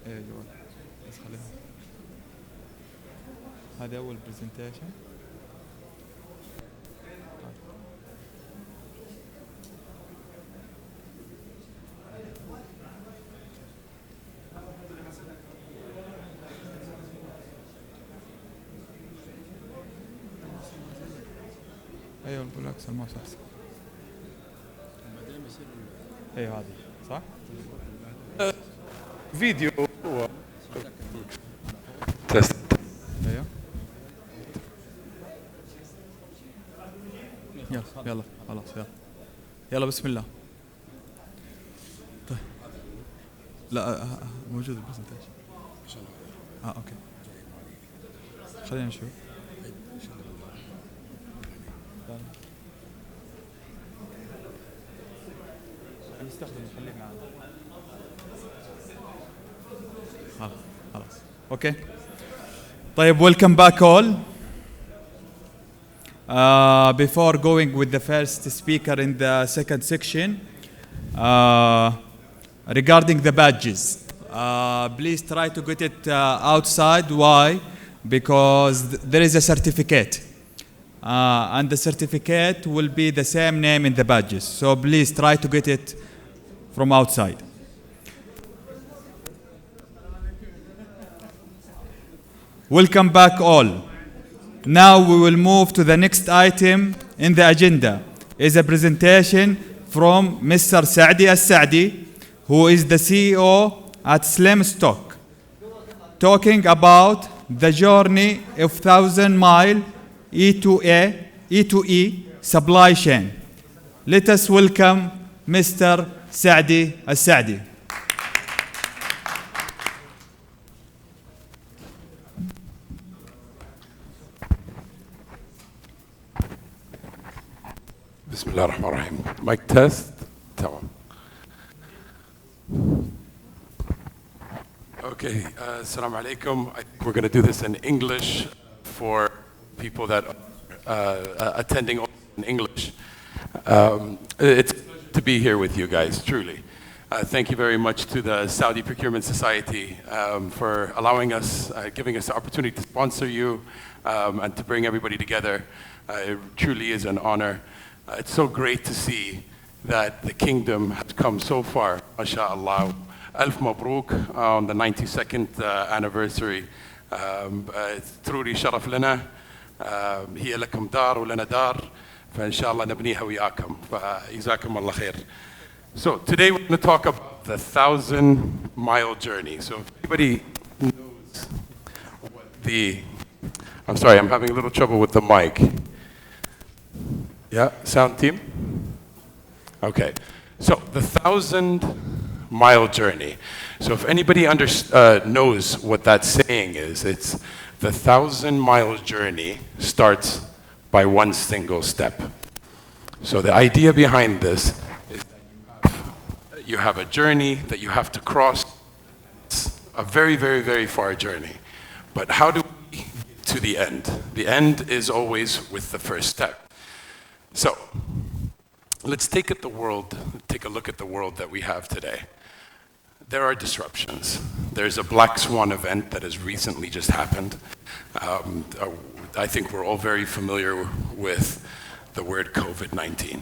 ايه جوال بس خليها. هذا اول برزنتيشن. ايوه بالعكس الماوس احسن. ايوه هذه صح؟ فيديو تست. ايوه يلا خلاص يلا بسم الله. طيب لا موجود البرزنتيشن. اوكي خلينا نشوف. نستخدم خليه معنا. خلاص اوكي. طيب welcome back all. Before going with the first speaker in the second section, regarding the badges, please try to get it outside. Why? Because there is a certificate, and the certificate will be the same name in the badges. So please try to get it from outside. Welcome back all. Now we will move to the next item in the agenda. Is a presentation from Mr. Saadi Al-Saadi, who is the CEO at Slim Stock, talking about the journey of 1,000-mile E2E supply chain. Let us welcome Mr. Saadi Al-Saadi. بسم الله الرحمن الرحيم. مايك تيست. تمام. Okay, assalamu alaikum. I think we're going to do this in English for people that are attending in English. It's good to be here with you guys, truly. Thank you very much to the Saudi Procurement Society for allowing us, giving us the opportunity to sponsor you and to bring everybody together. It truly is an honor. It's so great to see that the kingdom has come so far, mashallah. Alf Mabruk on the 92nd anniversary. تروري شرف لنا. هي لكم دار ولنا دار. فإن شاء الله نبنيها وياكم. فجزاكم الله خير. So today we're going to talk about the 1,000-mile journey. So if anybody knows what I'm sorry, I'm having a little trouble with the mic. Yeah, sound team? Okay. So the 1,000-mile journey. So if anybody knows what that saying is, it's the 1,000-mile journey starts by one single step. So the idea behind this is that you have a journey that you have to cross. It's a very, very, very far journey. But how do we get to the end? The end is always with the first step. So let's take a look at the world that we have today. There are disruptions. There's a black swan event that has recently just happened. I think we're all very familiar with the word COVID-19.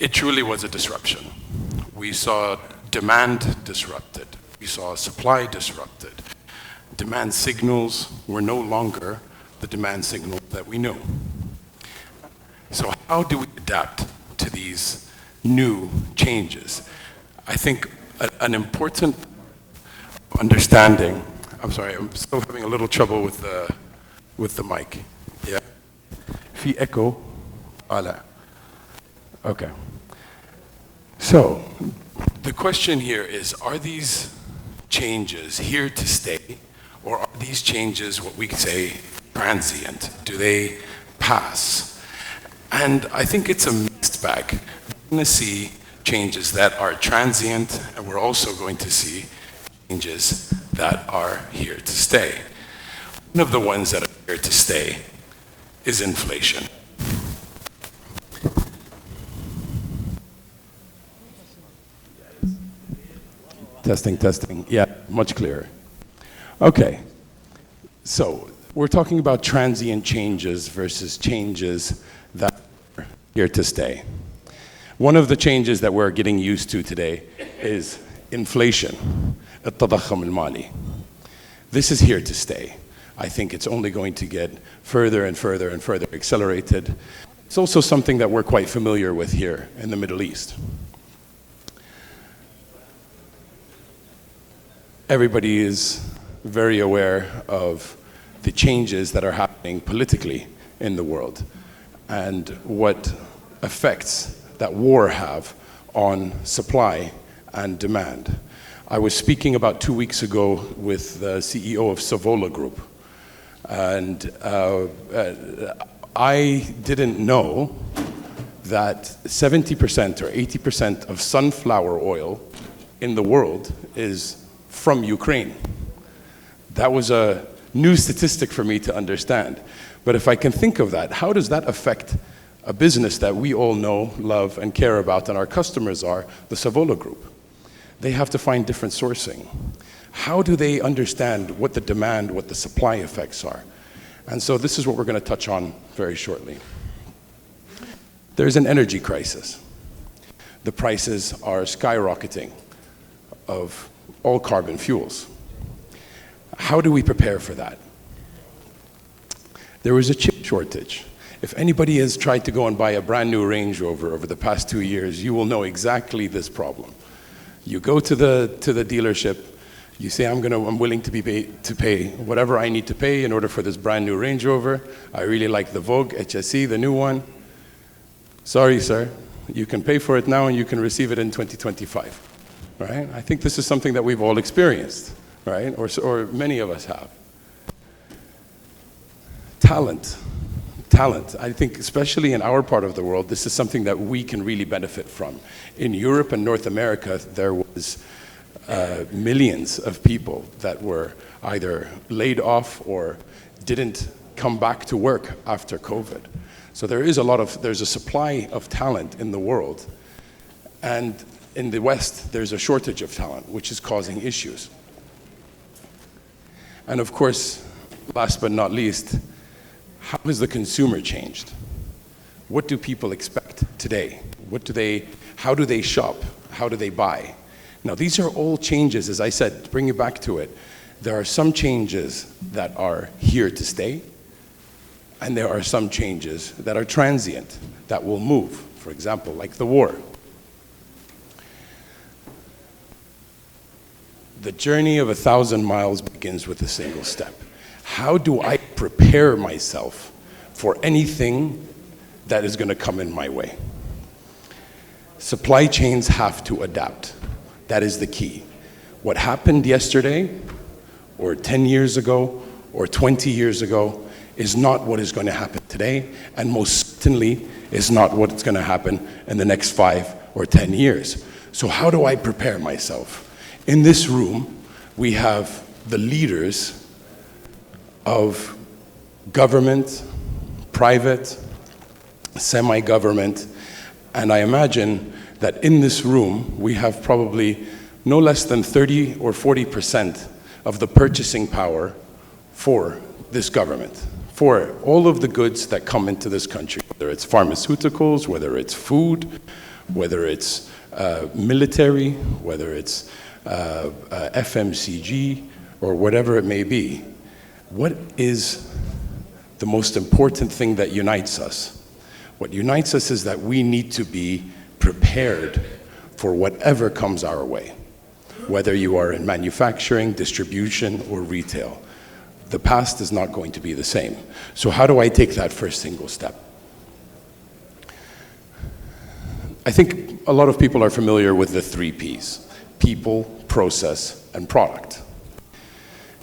It truly was a disruption. We saw demand disrupted. We saw supply disrupted. Demand signals were no longer the demand signals that we knew. So how do we adapt to these new changes? I think an important understanding, I'm sorry, I'm still having a little trouble with the mic. Yeah. في echo. Okay. So the question here is, are these changes here to stay, or are these changes what we say transient? Do they pass? And I think it's a mixed bag. We're going to see changes that are transient, and we're also going to see changes that are here to stay. One of the ones that are here to stay is inflation. Testing, testing. Yeah, much clearer. Okay. So we're talking about transient changes versus changes that are here to stay. One of the changes that we're getting used to today is inflation, التضخم المالي. This is here to stay. I think it's only going to get further and further and further accelerated. It's also something that we're quite familiar with here in the Middle East. Everybody is very aware of the changes that are happening politically in the world and what effects that war have on supply and demand. I was speaking about 2 weeks ago with the CEO of Savola Group, and I didn't know that 70% or 80% of sunflower oil in the world is from Ukraine. That was a new statistic for me to understand. But if I can think of that, how does that affect a business that we all know, love, and care about, and our customers are, the Savola Group? They have to find different sourcing. How do they understand what the demand, what the supply effects are? And so this is what we're going to touch on very shortly. There's an energy crisis. The prices are skyrocketing of all carbon fuels. How do we prepare for that? There was a chip shortage. If anybody has tried to go and buy a brand new Range Rover over the past 2 years, you will know exactly this problem. You go to the dealership, you say, I'm willing to pay whatever I need to pay in order for this brand new Range Rover. I really like the Vogue HSE, the new one. Sorry, sir, you can pay for it now and you can receive it in 2025, right? I think this is something that we've all experienced, right? Or many of us have. Talent. I think especially in our part of the world, this is something that we can really benefit from. In Europe and North America, there was millions of people that were either laid off or didn't come back to work after COVID. So there's a supply of talent in the world. And in the West, there's a shortage of talent, which is causing issues. And of course, last but not least, how has the consumer changed? What do people expect today? How do they shop? How do they buy? Now, these are all changes, as I said, to bring you back to it. There are some changes that are here to stay, and there are some changes that are transient, that will move. For example, like the war. The journey of 1,000 miles begins with a single step. How do I prepare myself for anything that is going to come in my way? Supply chains have to adapt. That is the key. What happened yesterday, or 10 years ago, or 20 years ago, is not what is going to happen today, and most certainly is not what's going to happen in the next 5 or 10 years. So how do I prepare myself? In this room, we have the leaders of government, private, semi-government, and I imagine that in this room we have probably no less than 30 or 40% of the purchasing power for this government, for all of the goods that come into this country, whether it's pharmaceuticals, whether it's food, whether it's military, whether it's FMCG, or whatever it may be. What is the most important thing that unites us? What unites us is that we need to be prepared for whatever comes our way, whether you are in manufacturing, distribution, or retail. The past is not going to be the same. So how do I take that first single step? I think a lot of people are familiar with the 3 Ps: people, process, and product.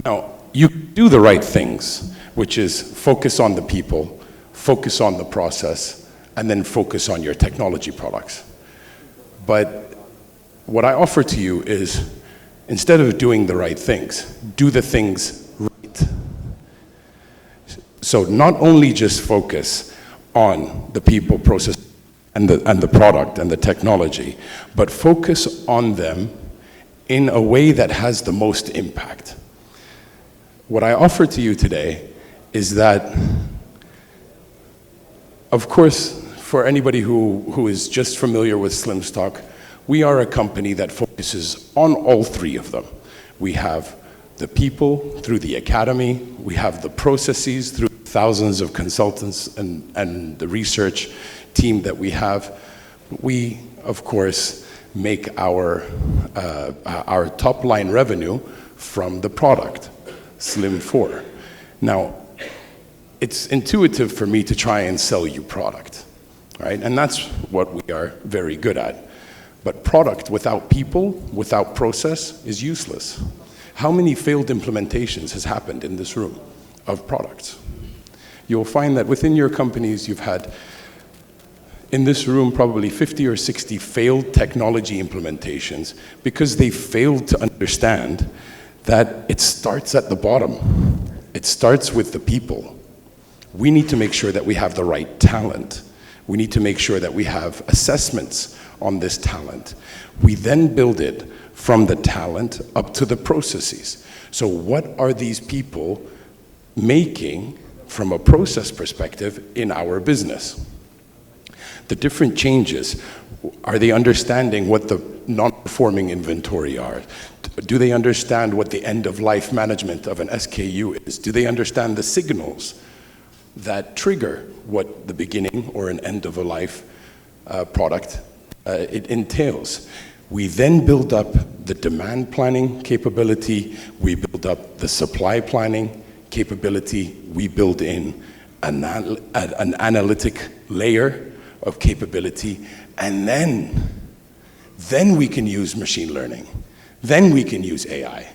Now, you do the right things, which is focus on the people, focus on the process, and then focus on your technology products. But what I offer to you is, instead of doing the right things, do the things right. So not only just focus on the people, process, and the product and the technology, but focus on them in a way that has the most impact. What I offer to you today is that, of course, for anybody who is just familiar with SlimStock, we are a company that focuses on all three of them. We have the people through the academy, we have the processes through thousands of consultants and the research team that we have. We, of course, make our top line revenue from the product, Slim 4. Now, it's intuitive for me to try and sell you product, right? And that's what we are very good at. But product without people, without process, is useless. How many failed implementations has happened in this room of products? You'll find that within your companies you've had, in this room, probably 50 or 60 failed technology implementations because they failed to understand that it starts at the bottom. It starts with the people. We need to make sure that we have the right talent. We need to make sure that we have assessments on this talent. We then build it from the talent up to the processes. So what are these people making from a process perspective in our business? The different changes, are they understanding what the non-performing inventory are? Do they understand what the end-of-life management of an SKU is? Do they understand the signals that trigger what the beginning or an end-of-a-life product it entails? We then build up the demand planning capability, we build up the supply planning capability, we build in an analytic layer of capability, and then we can use machine learning. Then we can use AI.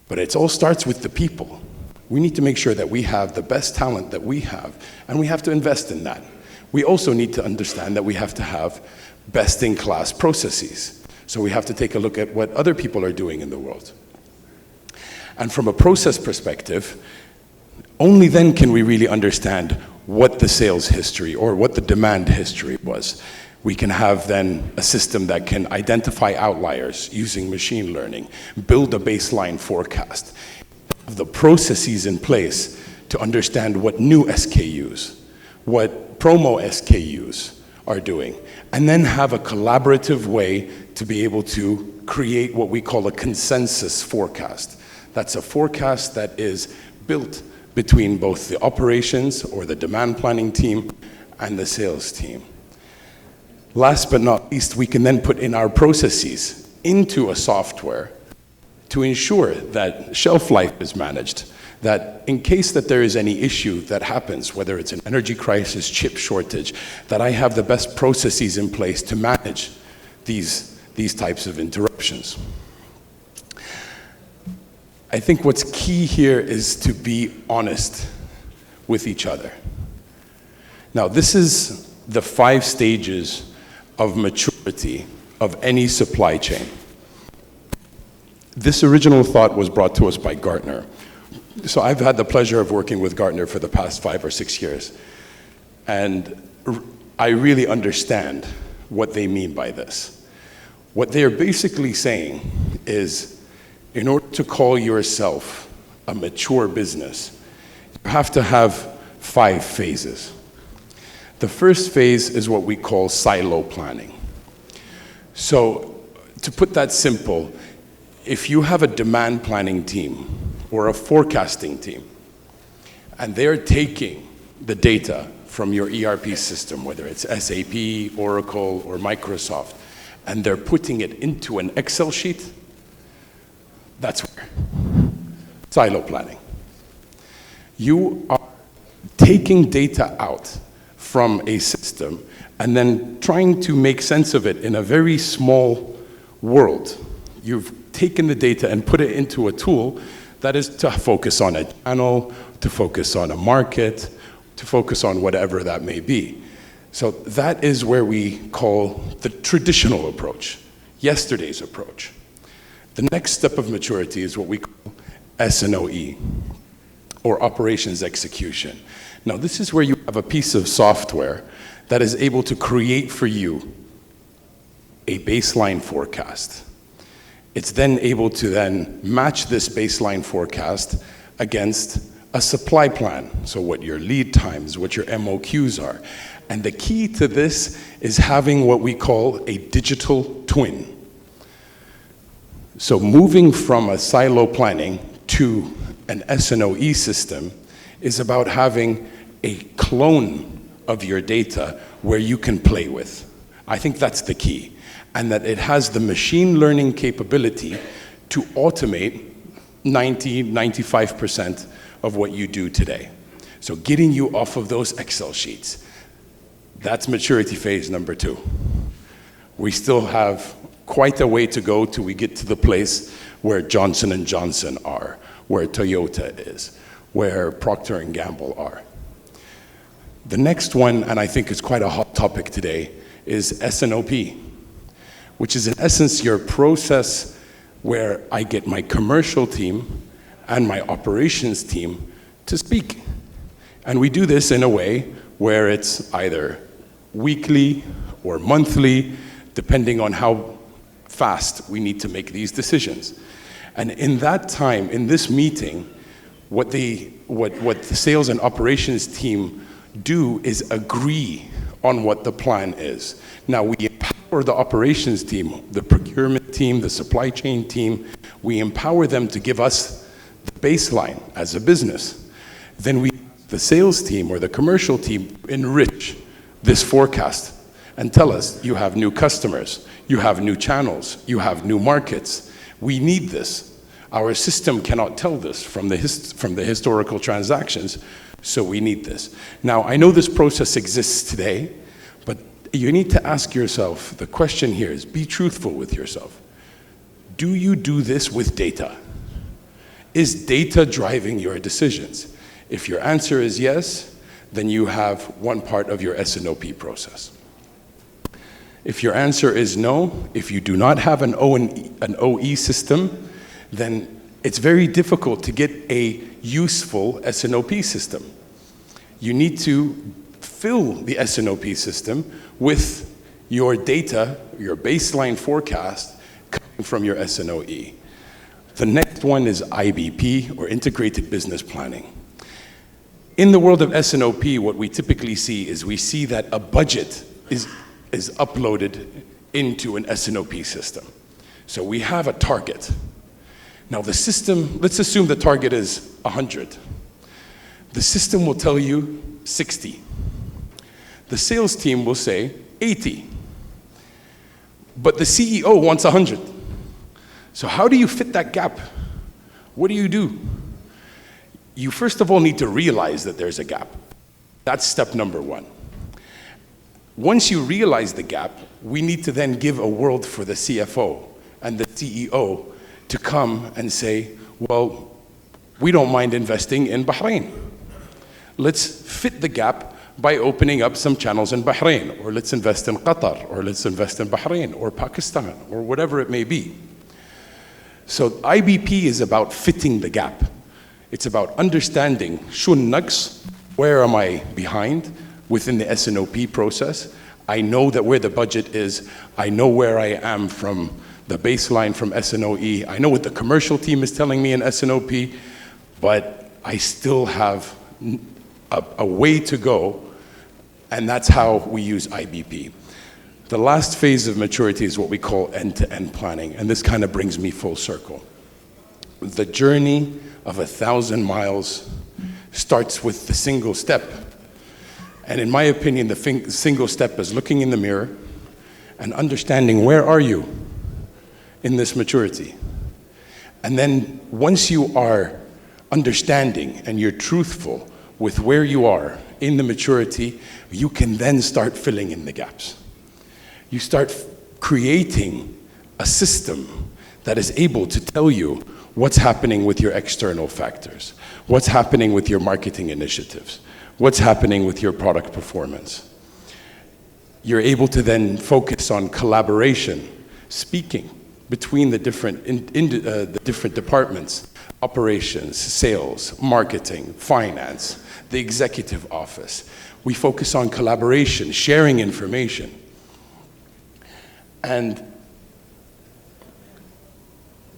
But it all starts with the people. We need to make sure that we have the best talent that we have, and we have to invest in that. We also need to understand that we have to have best-in-class processes. So we have to take a look at what other people are doing in the world. And from a process perspective, only then can we really understand what the sales history or what the demand history was. We can have then a system that can identify outliers using machine learning, build a baseline forecast, have the processes in place to understand what new SKUs, what promo SKUs are doing, and then have a collaborative way to be able to create what we call a consensus forecast. That's a forecast that is built between both the operations or the demand planning team and the sales team. Last but not least, we can then put in our processes into a software to ensure that shelf life is managed, that in case that there is any issue that happens, whether it's an energy crisis, chip shortage, that I have the best processes in place to manage these types of interruptions. I think what's key here is to be honest with each other. Now, this is the 5 stages of maturity of any supply chain. This original thought was brought to us by Gartner. So I've had the pleasure of working with Gartner for the past 5 or 6 years. And I really understand what they mean by this. What they're basically saying is, in order to call yourself a mature business, you have to have 5 phases. The first phase is what we call silo planning. So, to put that simple, if you have a demand planning team or a forecasting team, and they're taking the data from your ERP system, whether it's SAP, Oracle, or Microsoft, and they're putting it into an Excel sheet, that's where silo planning. You are taking data out from a system and then trying to make sense of it in a very small world. You've taken the data and put it into a tool that is to focus on a channel, to focus on a market, to focus on whatever that may be. So that is where we call the traditional approach, yesterday's approach. The next step of maturity is what we call S&OE, or operations execution. Now, this is where you have a piece of software that is able to create for you a baseline forecast. it's then able to then match this baseline forecast against a supply plan. So what your lead times, what your MOQs are. And the key to this is having what we call a digital twin. So moving from a silo planning to an S&OE system is about having a clone of your data where you can play with. I think that's the key. And that it has the machine learning capability to automate 95% of what you do today. So getting you off of those Excel sheets. That's maturity phase number 2. We still have quite a way to go till we get to the place where Johnson & Johnson are, where Toyota is, where Procter & Gamble are. The next one, and I think it's quite a hot topic today, is S&OP, which is in essence your process where I get my commercial team and my operations team to speak. And we do this in a way where it's either weekly or monthly, depending on how fast we need to make these decisions. And in that time, in this meeting, what the sales and operations team do is agree on what the plan is. Now, we empower the operations team, the procurement team, the supply chain team. We empower them to give us the baseline as a business. Then the sales team or the commercial team, enrich this forecast and tell us, you have new customers, you have new channels, you have new markets. We need this. Our system cannot tell this from the historical transactions, so we need this. Now, I know this process exists today, but you need to ask yourself, the question here is, be truthful with yourself. Do you do this with data? Is data driving your decisions? If your answer is yes, then you have one part of your S&OP process. If your answer is no, if you do not have an OE system, then it's very difficult to get a useful S&OP system. You need to fill the S&OP system with your data, your baseline forecast coming from your S&OE. The next one is IBP, or Integrated Business Planning. In the world of S&OP, what we typically see is we see that a budget is uploaded into an S&OP system. So we have a target. Now the system, let's assume the target is 100. The system will tell you 60. The sales team will say 80. But the CEO wants 100. So how do you fit that gap? What do? You first of all need to realize that there's a gap. That's step number 1. Once you realize the gap, we need to then give a world for the CFO and the CEO to come and say, well, we don't mind investing in Bahrain. Let's fit the gap by opening up some channels in Bahrain, or let's invest in Qatar, or let's invest in Bahrain, or Pakistan, or whatever it may be. So IBP is about fitting the gap. It's about understanding shun naqs, where am I behind within the S&OP process. I know that where the budget is, I know where I am from the baseline from S&OE. I know what the commercial team is telling me in S&OP, but I still have a way to go, and that's how we use IBP. The last phase of maturity is what we call end-to-end planning, and this kind of brings me full circle. The journey of 1,000 miles starts with the single step. And in my opinion, the single step is looking in the mirror and understanding where are you in this maturity. And then once you are understanding and you're truthful with where you are in the maturity, you can then start filling in the gaps. You start creating a system that is able to tell you what's happening with your external factors, what's happening with your marketing initiatives, what's happening with your product performance. You're able to then focus on collaboration, speaking between the different departments, operations, sales, marketing, finance, the executive office. We focus on collaboration, sharing information. And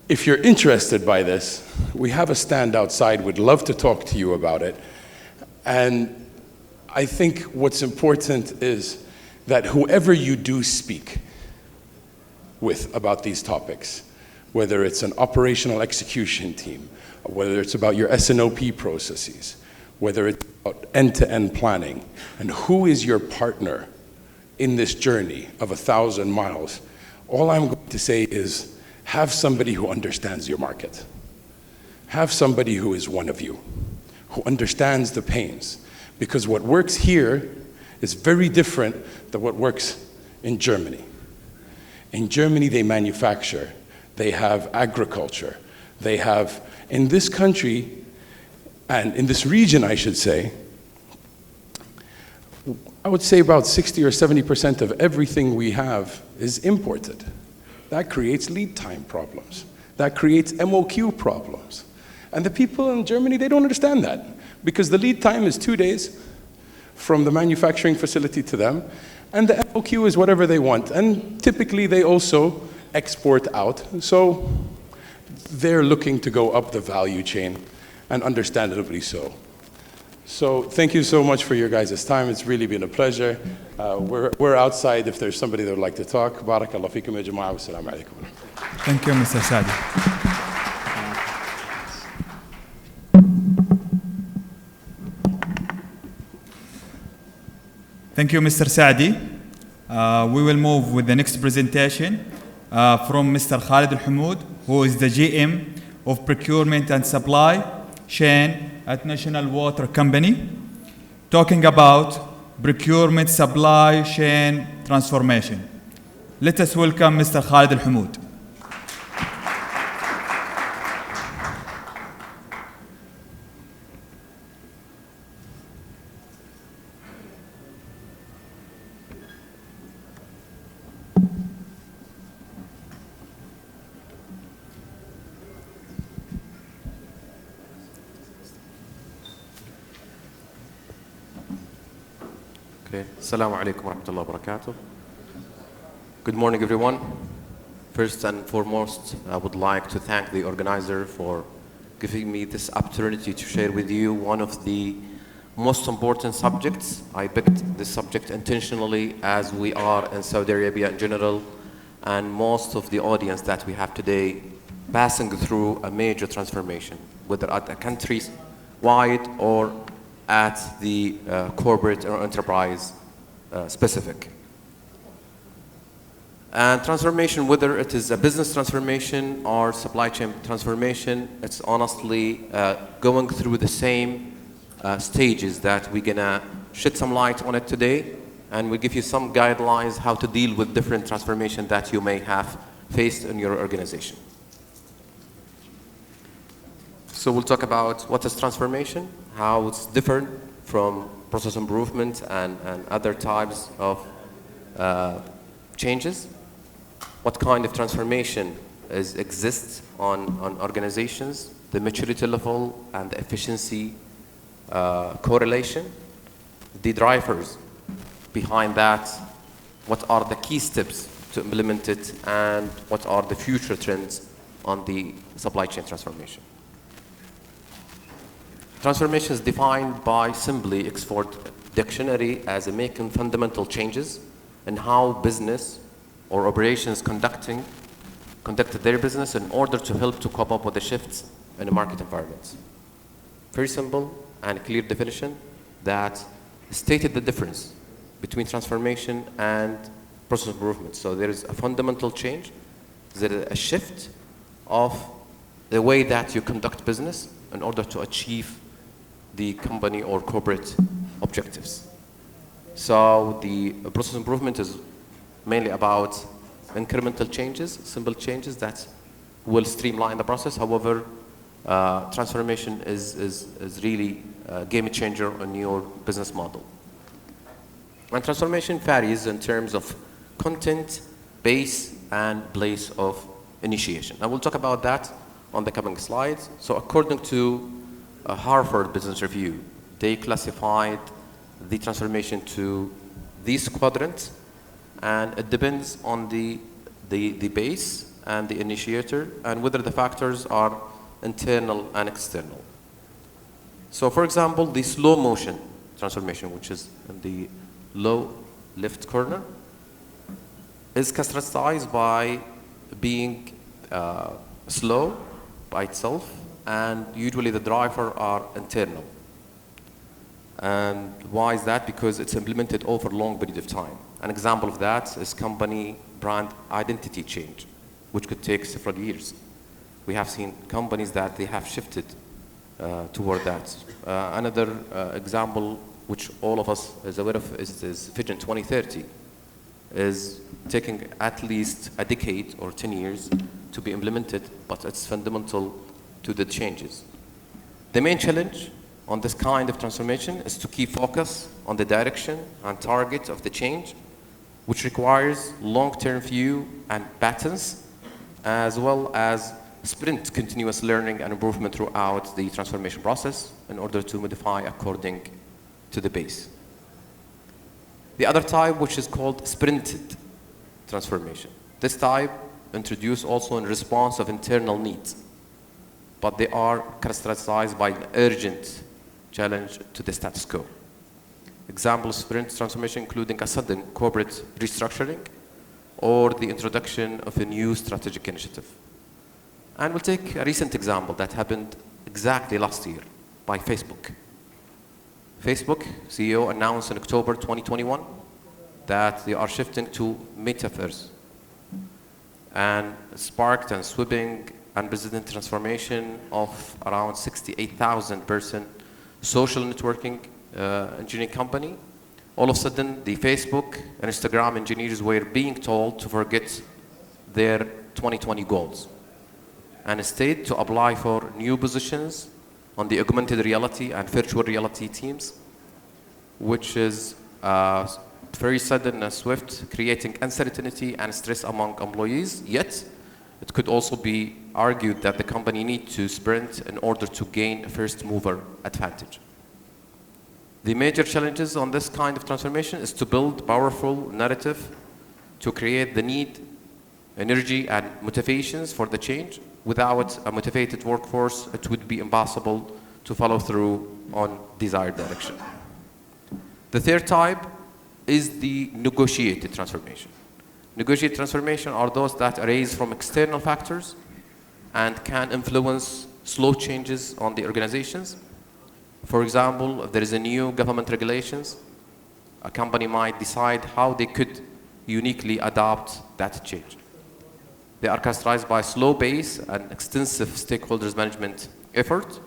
if you're interested by this, we have a stand outside. We'd love to talk to you about it. And I think what's important is that whoever you do speak with about these topics, whether it's an operational execution team, whether it's about your S&OP processes, whether it's about end-to-end planning, and who is your partner in this journey of 1,000 miles, all I'm going to say is have somebody who understands your market. Have somebody who is one of you, who understands the pains. Because what works here is very different than what works in Germany. In Germany, they manufacture, they have agriculture, they have, in this country, and in this region, I should say, I would say about 60 or 70% of everything we have is imported. That creates lead time problems. That creates MOQ problems. And the people in Germany, they don't understand that, because the lead time is 2 days from the manufacturing facility to them, and the MOQ is whatever they want. And typically, they also export out. So they're looking to go up the value chain, and understandably so. So thank you so much for your guys' time. It's really been a pleasure. We're outside if there's somebody that would like to talk. Barakallah fikum ya jama'a wa assalamu alaikum. Thank you, Mr. Saadi. Thank you, Mr. Saadi. We will move with the next presentation from Mr. Khalid Al-Hamoud, who is the GM of Procurement and Supply Chain at National Water Company, talking about procurement supply chain transformation. Let us welcome Mr. Khalid Al-Hamoud. Assalamu alaikum wa rahmatullahi wa barakatuh. Good morning, everyone. First and foremost, I would like to thank the organizer for giving me this opportunity to share with you one of the most important subjects. I picked this subject intentionally as we are in Saudi Arabia in general, and most of the audience that we have today passing through a major transformation, whether at a country-wide or at the corporate or enterprise specific. And transformation, whether it is a business transformation or supply chain transformation, it's honestly going through the same stages that we're gonna shed some light on it today, and we'll give you some guidelines how to deal with different transformation that you may have faced in your organization. So we'll talk about what is transformation, how it's different from process improvement and other types of changes, what kind of transformation exists on organizations, the maturity level and the efficiency correlation, the drivers behind that, what are the key steps to implement it, and what are the future trends on the supply chain transformation. Transformation is defined by simply Oxford Dictionary as making fundamental changes in how business or operations conducted their business in order to help to cope up with the shifts in the market environment. Very simple and clear definition that stated the difference between transformation and process improvement. So there is a fundamental change, there is a shift of the way that you conduct business in order to achieve the company or corporate objectives. So the process improvement is mainly about incremental changes, simple changes that will streamline the process. However, transformation is really a game changer on your business model. And transformation varies in terms of content, base, and place of initiation. And we'll talk about that on the coming slides. So according to Harvard Business Review, they classified the transformation to these quadrants, and it depends on the base and the initiator, and whether the factors are internal and external. So for example, the slow motion transformation, which is in the low left corner, is characterized by being slow by itself, and usually the drivers are internal. And why is that? Because it's implemented over a long period of time. An example of that is company brand identity change, which could take several years. We have seen companies that they have shifted toward that. Another example, which all of us is aware of, is Vision 2030, is taking at least a decade or 10 years to be implemented, but it's fundamental to the changes. The main challenge on this kind of transformation is to keep focus on the direction and target of the change, which requires long-term view and patterns, as well as sprint continuous learning and improvement throughout the transformation process in order to modify according to the base. The other type, which is called sprinted transformation. This type introduced also in response of internal needs, but they are characterized by an urgent challenge to the status quo. Examples of sprint transformation including a sudden corporate restructuring or the introduction of a new strategic initiative. And we'll take a recent example that happened exactly last year by Facebook. Facebook CEO announced in October 2021 that they are shifting to metaverse, and sparked and sweeping unprecedented transformation of around 68,000 person social networking engineering company. All of a sudden, the Facebook and Instagram engineers were being told to forget their 2020 goals and instead to apply for new positions on the augmented reality and virtual reality teams, which is very sudden and swift, creating uncertainty and stress among employees. Yet, it could also be argued that the company needs to sprint in order to gain a first mover advantage. The major challenges on this kind of transformation is to build powerful narrative to create the need, energy, and motivations for the change. Without a motivated workforce, it would be impossible to follow through on desired direction. The third type is the negotiated transformation. Negotiated transformation are those that arise from external factors and can influence slow changes on the organizations. For example, if there is a new government regulations, a company might decide how they could uniquely adopt that change. They are characterized by slow pace and extensive stakeholders management effort.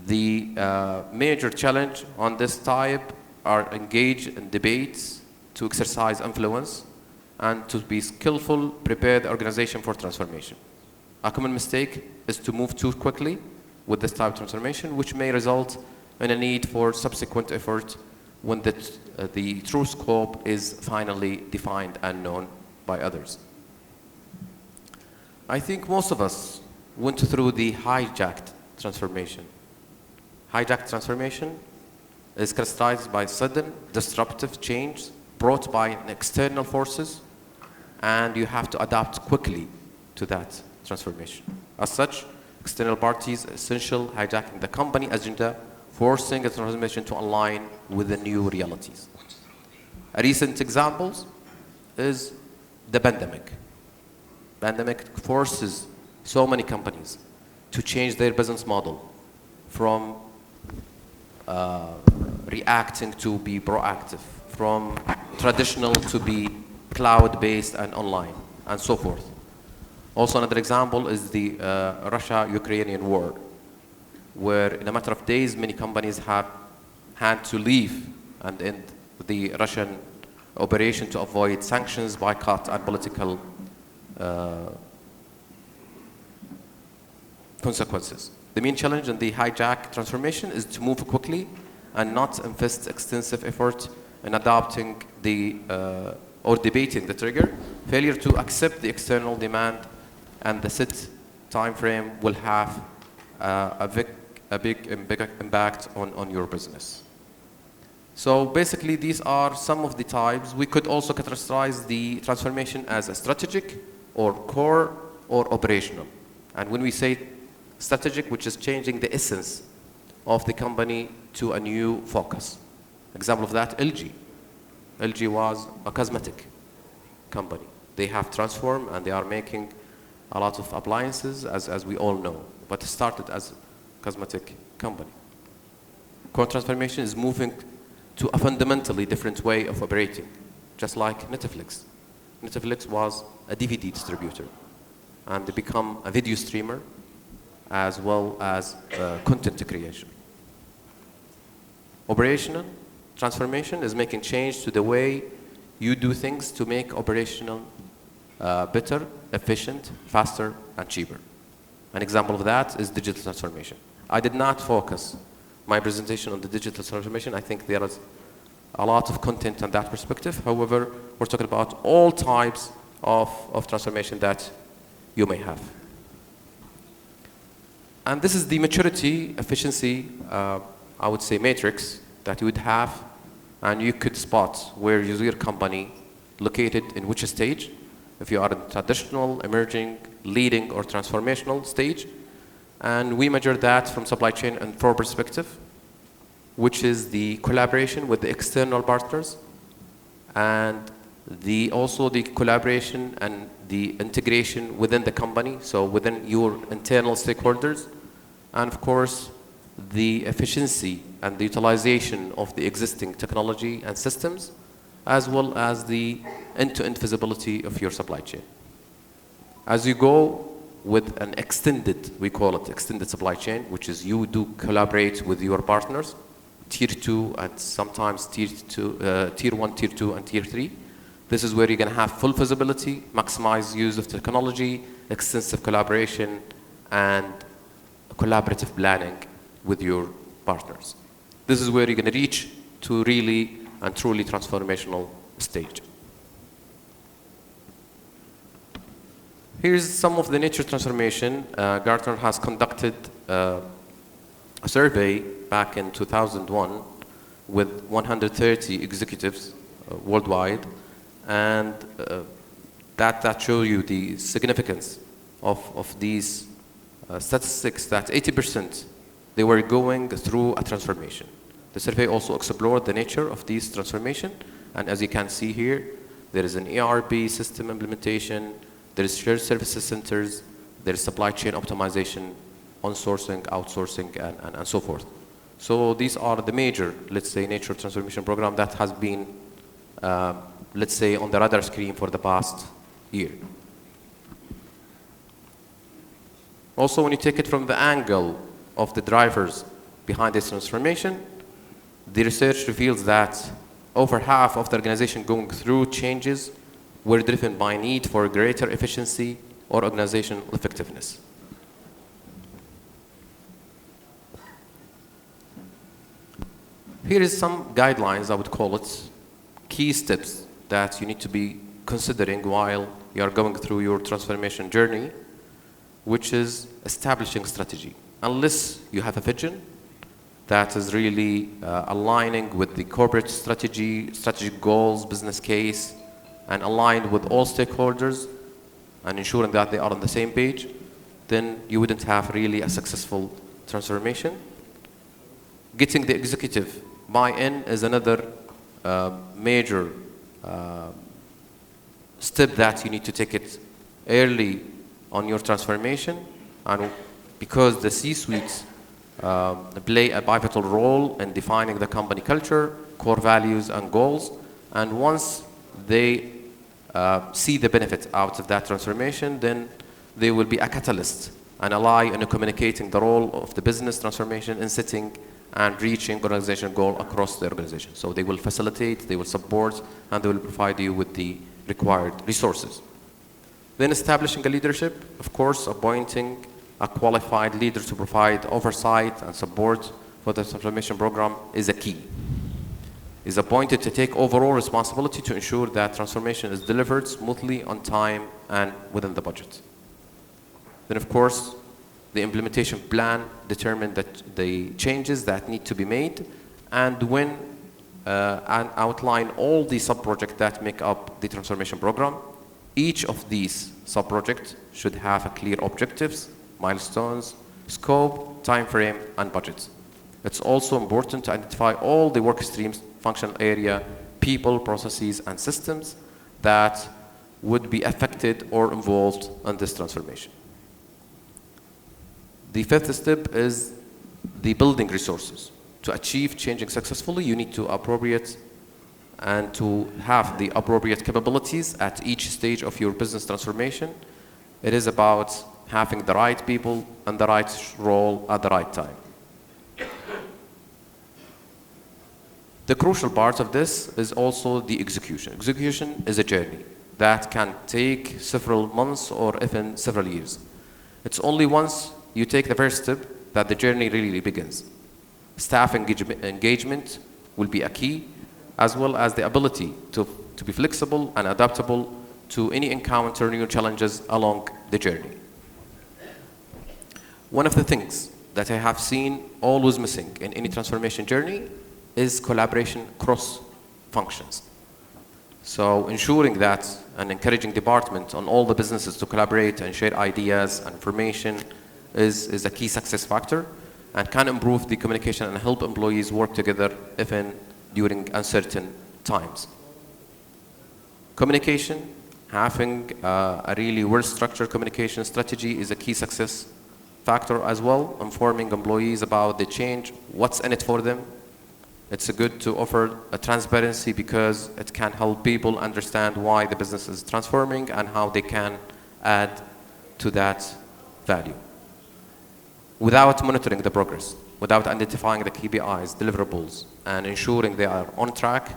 The major challenge on this type are engage in debates to exercise influence and to be skillful, prepared organization for transformation. A common mistake is to move too quickly with this type of transformation, which may result in a need for subsequent effort when the true scope is finally defined and known by others. I think most of us went through the hijacked transformation. Hijacked transformation is characterized by sudden disruptive change brought by external forces, and you have to adapt quickly to that transformation. As such, external parties are essential, hijacking the company agenda, forcing a transformation to align with the new realities. A recent example is the pandemic. Pandemic forces so many companies to change their business model from reacting to be proactive, from traditional to be cloud-based and online, and so forth. Also, another example is the Russia-Ukrainian war, where in a matter of days, many companies have had to leave and end the Russian operation to avoid sanctions, boycott, and political consequences. The main challenge in the hijack transformation is to move quickly and not invest extensive effort in adopting or debating the trigger. Failure to accept the external demand and the set time frame will have a big impact on your business. So basically, these are some of the types. We could also categorize the transformation as a strategic, or core, or operational. And when we say strategic, which is changing the essence of the company to a new focus. Example of that, LG. LG was a cosmetic company. They have transformed and they are making a lot of appliances, as we all know, but it started as a cosmetic company. Core transformation is moving to a fundamentally different way of operating, just like Netflix. Netflix was a DVD distributor, and they become a video streamer as well as content creation. Operational transformation is making change to the way you do things to make operational better, efficient, faster, and cheaper. An example of that is digital transformation. I did not focus my presentation on the digital transformation. I think there is a lot of content on that perspective. However, we're talking about all types of transformation that you may have. And this is the maturity, efficiency, I would say matrix that you would have, and you could spot where is your company located in which stage, if you are in traditional, emerging, leading, or transformational stage. And we measure that from supply chain and flow perspective, which is the collaboration with the external partners, and also the collaboration and the integration within the company, so within your internal stakeholders, and of course, the efficiency and the utilization of the existing technology and systems, as well as the end-to-end visibility of your supply chain. As you go with an extended, we call it extended supply chain, which is you do collaborate with your partners, tier 2 and sometimes tier 1, tier 2, and tier 3. This is where you're going to have full visibility, maximize use of technology, extensive collaboration, and collaborative planning with your partners. This is where you're going to reach to really and truly transformational stage. Here's some of the nature transformation. Gartner has conducted a survey back in 2001 with 130 executives worldwide, and that show you the significance of these statistics, that 80% they were going through a transformation. The survey also explored the nature of these transformation, and as you can see here, there is an ERP system implementation, there is shared services centers, there is supply chain optimization, on-sourcing, outsourcing, and so forth. So these are the major, let's say, nature transformation program that has been, let's say, on the radar screen for the past year. Also, when you take it from the angle of the drivers behind this transformation, the research reveals that over half of the organization going through changes were driven by need for greater efficiency or organizational effectiveness. Here is some guidelines, I would call it, key steps that you need to be considering while you are going through your transformation journey, which is establishing strategy. Unless you have a vision that is really aligning with the corporate strategy, strategic goals, business case, and aligned with all stakeholders and ensuring that they are on the same page, then you wouldn't have really a successful transformation. Getting the executive buy-in is another major step that you need to take it early on your transformation, and because the C-suites play a pivotal role in defining the company culture, core values, and goals, and once they see the benefit out of that transformation, then they will be a catalyst and ally in communicating the role of the business transformation in setting and reaching organizational goal across the organization. So they will facilitate, they will support, and they will provide you with the required resources. Then establishing a leadership, of course, appointing a qualified leader to provide oversight and support for the transformation program is a key. Is appointed to take overall responsibility to ensure that transformation is delivered smoothly, on time, and within the budget. Then, of course, the implementation plan determines that the changes that need to be made, and when and outline all the sub-projects that make up the transformation program. Each of these sub-projects should have a clear objectives, milestones, scope, time frame, and budget. It's also important to identify all the work streams, functional area, people, processes, and systems that would be affected or involved in this transformation. The fifth step is the building resources. To achieve changing successfully, you need to appropriate and to have the appropriate capabilities at each stage of your business transformation. It is about having the right people and the right role at the right time. The crucial part of this is also the execution. Execution is a journey that can take several months or even several years. It's only once you take the first step that the journey really begins. Staff engagement will be a key, as well as the ability to be flexible and adaptable to any encounter new challenges along the journey. One of the things that I have seen always missing in any transformation journey is collaboration across functions. So ensuring that and encouraging department on all the businesses to collaborate and share ideas and information is a key success factor and can improve the communication and help employees work together even during uncertain times. Communication, having a really well-structured communication strategy is a key success factor as well, informing employees about the change, what's in it for them. It's good to offer a transparency because it can help people understand why the business is transforming and how they can add to that value. Without monitoring the progress, without identifying the KPIs, deliverables, and ensuring they are on track,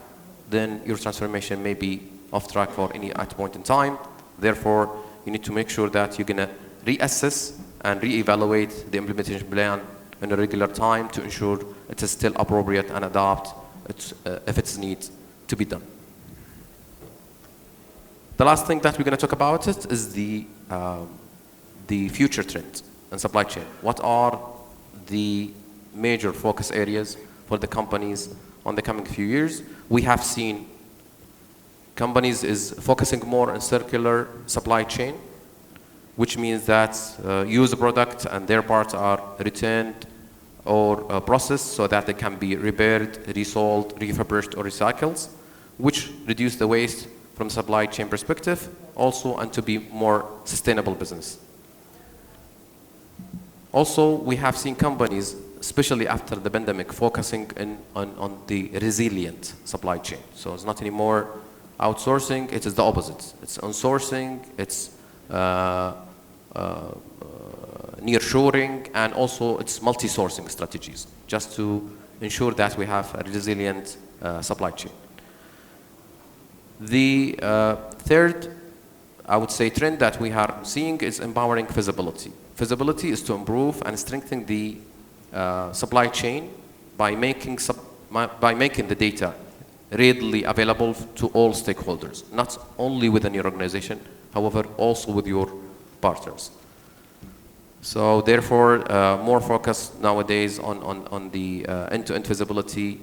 then your transformation may be off track for any at point in time. Therefore, you need to make sure that you're gonna reassess and reevaluate the implementation plan in a regular time to ensure it is still appropriate and adapt if it's needs to be done. The last thing that we're going to talk about is the future trends in supply chain. What are the major focus areas for the companies on the coming few years? We have seen companies is focusing more on circular supply chain, which means that used product and their parts are returned or processed so that they can be repaired, resold, refurbished, or recycled, which reduce the waste from supply chain perspective, also, and to be more sustainable business. Also, we have seen companies, especially after the pandemic, focusing on the resilient supply chain. So it's not anymore outsourcing, it is the opposite. It's onsourcing, it's nearshoring, and also it's multi-sourcing strategies, just to ensure that we have a resilient supply chain. The third, I would say, trend that we are seeing is empowering feasibility. Feasibility is to improve and strengthen the supply chain by making the data readily available to all stakeholders, not only within your organization, however, also with your partners. So therefore, more focus nowadays on the end-to-end feasibility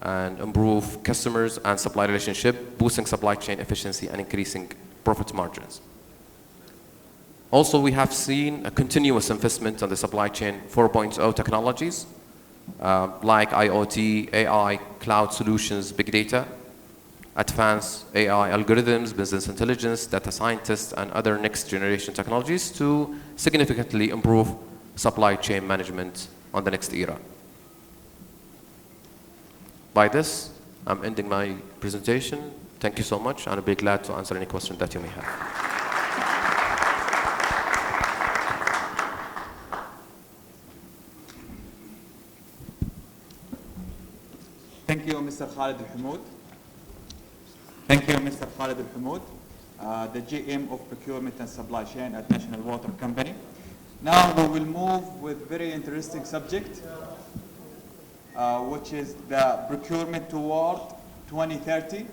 and improve customers and supply relationship, boosting supply chain efficiency and increasing profit margins. Also, we have seen a continuous investment on the supply chain 4.0 technologies, like IoT, AI, cloud solutions, big data, advanced AI algorithms, business intelligence, data scientists, and other next generation technologies to significantly improve supply chain management on the next era. By this, I'm ending my presentation. Thank you so much, and I'll be glad to answer any questions that you may have. Thank you, Mr. Khalid Al-Hamoud. Thank you, Mr. Khalid Al-Hamoud, the GM of Procurement and Supply Chain at National Water Company. Now we will move with very interesting subject, which is the procurement toward 2030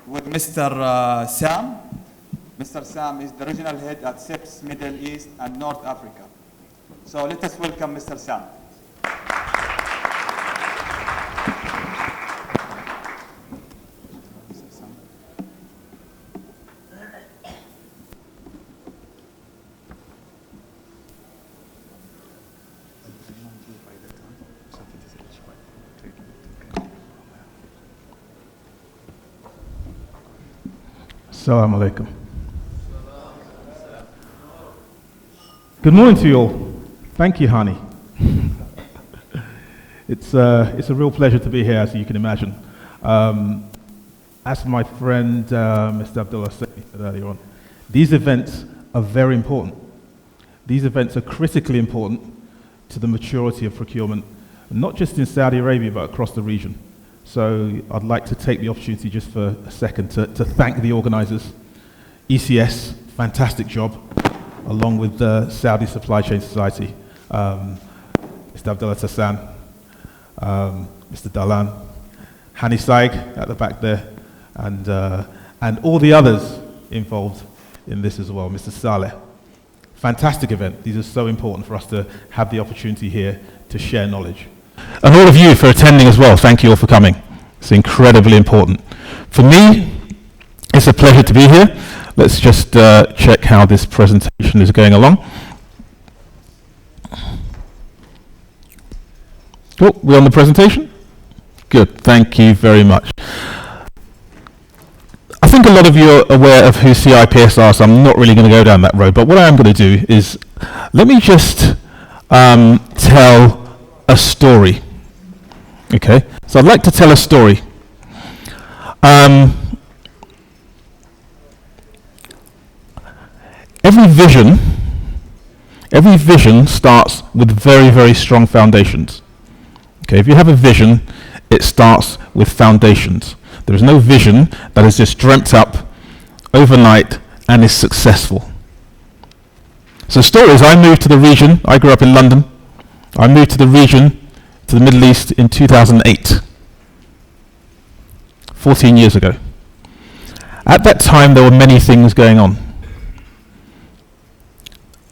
with Mr. Sam. Mr. Sam is the regional head at CIPS Middle East and North Africa. So let us welcome Mr. Sam. Assalamu alaikum. Good morning to you all. Thank you, Hani. It's a real pleasure to be here, as you can imagine. As my friend Mr. Abdullah said earlier on, these events are very important. These events are critically important to the maturity of procurement, not just in Saudi Arabia, but across the region. So I'd like to take the opportunity just for a second to thank the organizers. ECS, fantastic job, along with the Saudi Supply Chain Society, Mr. Abdullah Tassan, Mr. Dalan, Hani Saig at the back there, and all the others involved in this as well, Mr. Saleh. Fantastic event. These are so important for us to have the opportunity here to share knowledge. And all of you for attending as well. Thank you all for coming. It's incredibly important. For me, it's a pleasure to be here. Let's just check how this presentation is going along. Oh, we're on the presentation? Good, thank you very much. I think a lot of you are aware of who CIPS are, so I'm not really going to go down that road, but what I am going to do is, let me just tell a story. Okay, so I'd like to tell a story. Every vision starts with very, very strong foundations. Okay, if you have a vision, it starts with foundations. There is no vision that is just dreamt up overnight and is successful. So the story is, I moved to the region. I grew up in London. I moved to the region, to the Middle East in 2008, 14 years ago. At that time, there were many things going on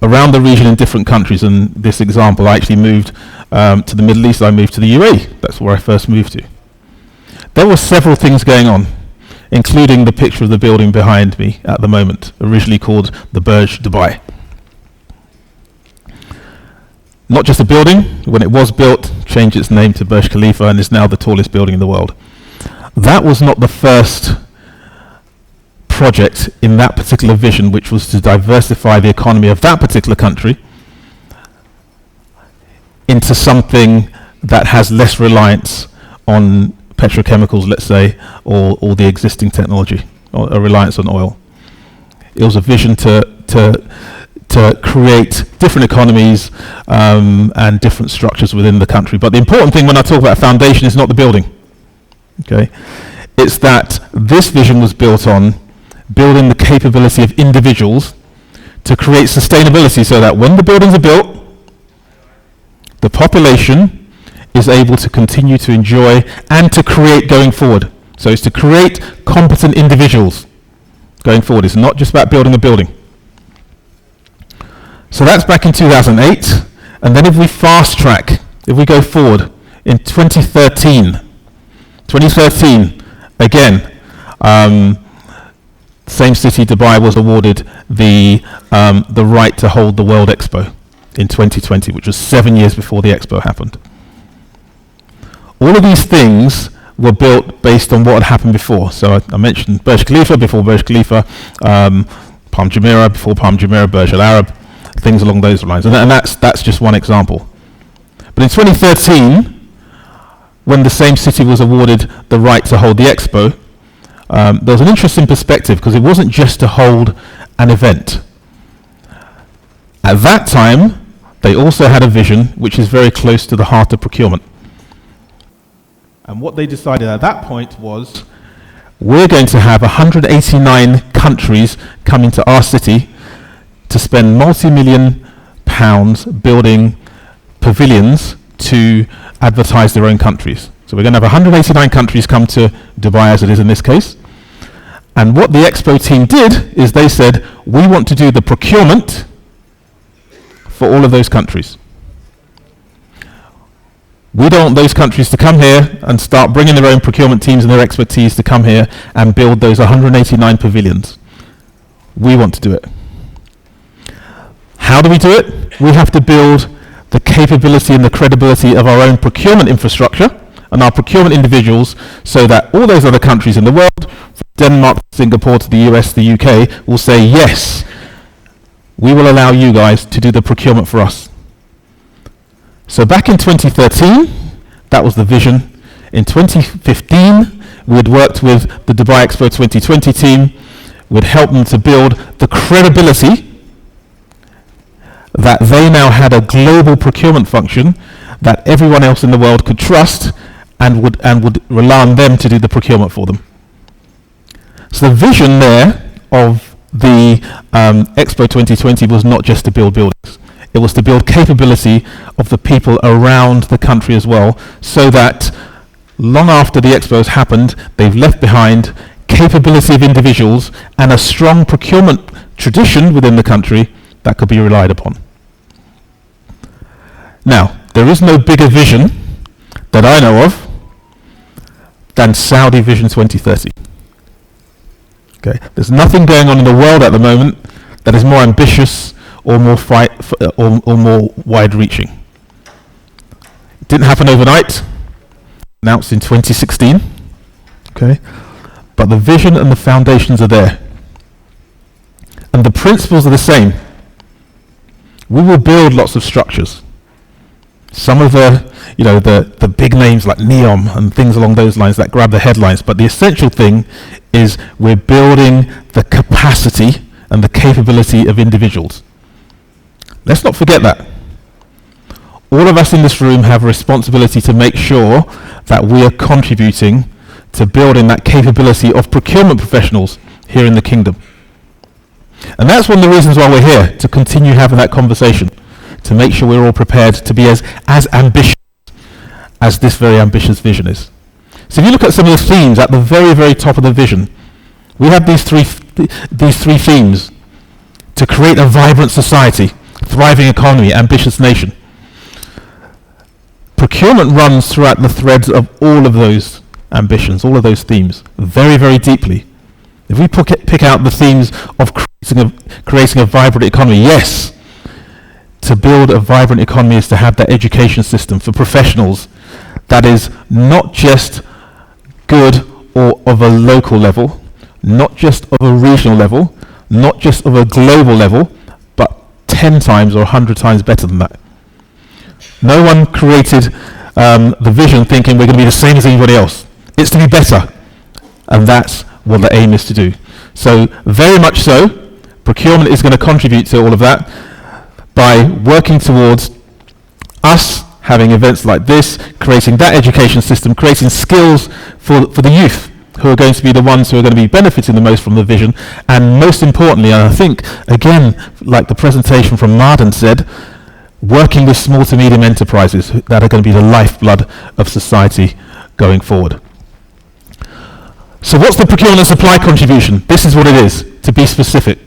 around the region in different countries. And this example, I actually moved to the Middle East. I moved to the UAE. That's where I first moved to. There were several things going on, including the picture of the building behind me at the moment, originally called the Burj Dubai. Not just a building, when it was built, changed its name to Burj Khalifa and is now the tallest building in the world. That was not the first project in that particular vision, which was to diversify the economy of that particular country into something that has less reliance on petrochemicals, let's say, or the existing technology, or a reliance on oil. It was a vision to create different economies and different structures within the country. But the important thing when I talk about foundation is not the building. Okay, it's that this vision was built on building the capability of individuals to create sustainability, so that when the buildings are built, the population is able to continue to enjoy and to create going forward. So it's to create competent individuals going forward. It's not just about building a building. So that's back in 2008. And then if we fast track, if we go forward, in 2013, again, same city, Dubai, was awarded the right to hold the World Expo in 2020, which was 7 years before the Expo happened. All of these things were built based on what had happened before. So I mentioned Burj Khalifa, before Burj Khalifa, Palm Jumeirah, before Palm Jumeirah, Burj Al Arab, things along those lines. And that's just one example. But in 2013, when the same city was awarded the right to hold the Expo, there was an interesting perspective, because it wasn't just to hold an event. At that time, they also had a vision which is very close to the heart of procurement. And what they decided at that point was, we're going to have 189 countries coming to our city to spend multi-million pounds building pavilions to advertise their own countries. So we're going to have 189 countries come to Dubai, as it is in this case. And what the Expo team did is they said, we want to do the procurement for all of those countries. We don't want those countries to come here and start bringing their own procurement teams and their expertise to come here and build those 189 pavilions. We want to do it. How do we do it? We have to build the capability and the credibility of our own procurement infrastructure and our procurement individuals, so that all those other countries in the world, from Denmark, Singapore, to the US, the UK, will say, yes, we will allow you guys to do the procurement for us. So back in 2013, that was the vision. In 2015, we had worked with the Dubai Expo 2020 team. We'd helped them to build the credibility that they now had a global procurement function that everyone else in the world could trust and would rely on them to do the procurement for them. So the vision there of the Expo 2020 was not just to build buildings. It was to build capability of the people around the country as well, so that long after the expos happened, they've left behind capability of individuals and a strong procurement tradition within the country that could be relied upon. Now, there is no bigger vision that I know of than Saudi Vision 2030. Okay, there's nothing going on in the world at the moment that is more ambitious or more or more wide-reaching. It didn't happen overnight. Announced in 2016. Okay, but the vision and the foundations are there, and the principles are the same. We will build lots of structures. Some of the big names like NEOM and things along those lines that grab the headlines, but the essential thing is we're building the capacity and the capability of individuals. Let's not forget that. All of us in this room have a responsibility to make sure that we are contributing to building that capability of procurement professionals here in the kingdom. And that's one of the reasons why we're here, to continue having that conversation, to make sure we're all prepared to be as ambitious as this very ambitious vision is. So if you look at some of the themes at the very, very top of the vision, we have these three themes: to create a vibrant society, thriving economy, ambitious nation. Procurement runs throughout the threads of all of those ambitions, all of those themes, very, very deeply. If we pick out the themes of creating a vibrant economy, yes, to build a vibrant economy is to have that education system for professionals that is not just good or of a local level, not just of a regional level, not just of a global level, but 10 times or 100 times better than that. No one created the vision thinking we're going to be the same as anybody else. It's to be better, and that's what the aim is to do. So very much so, procurement is going to contribute to all of that by working towards us having events like this, creating that education system, creating skills for the youth who are going to be the ones who are going to be benefiting the most from the vision, and most importantly, and I think, again, like the presentation from Marden said, working with small to medium enterprises that are going to be the lifeblood of society going forward. So what's the procurement and supply contribution? This is what it is, to be specific.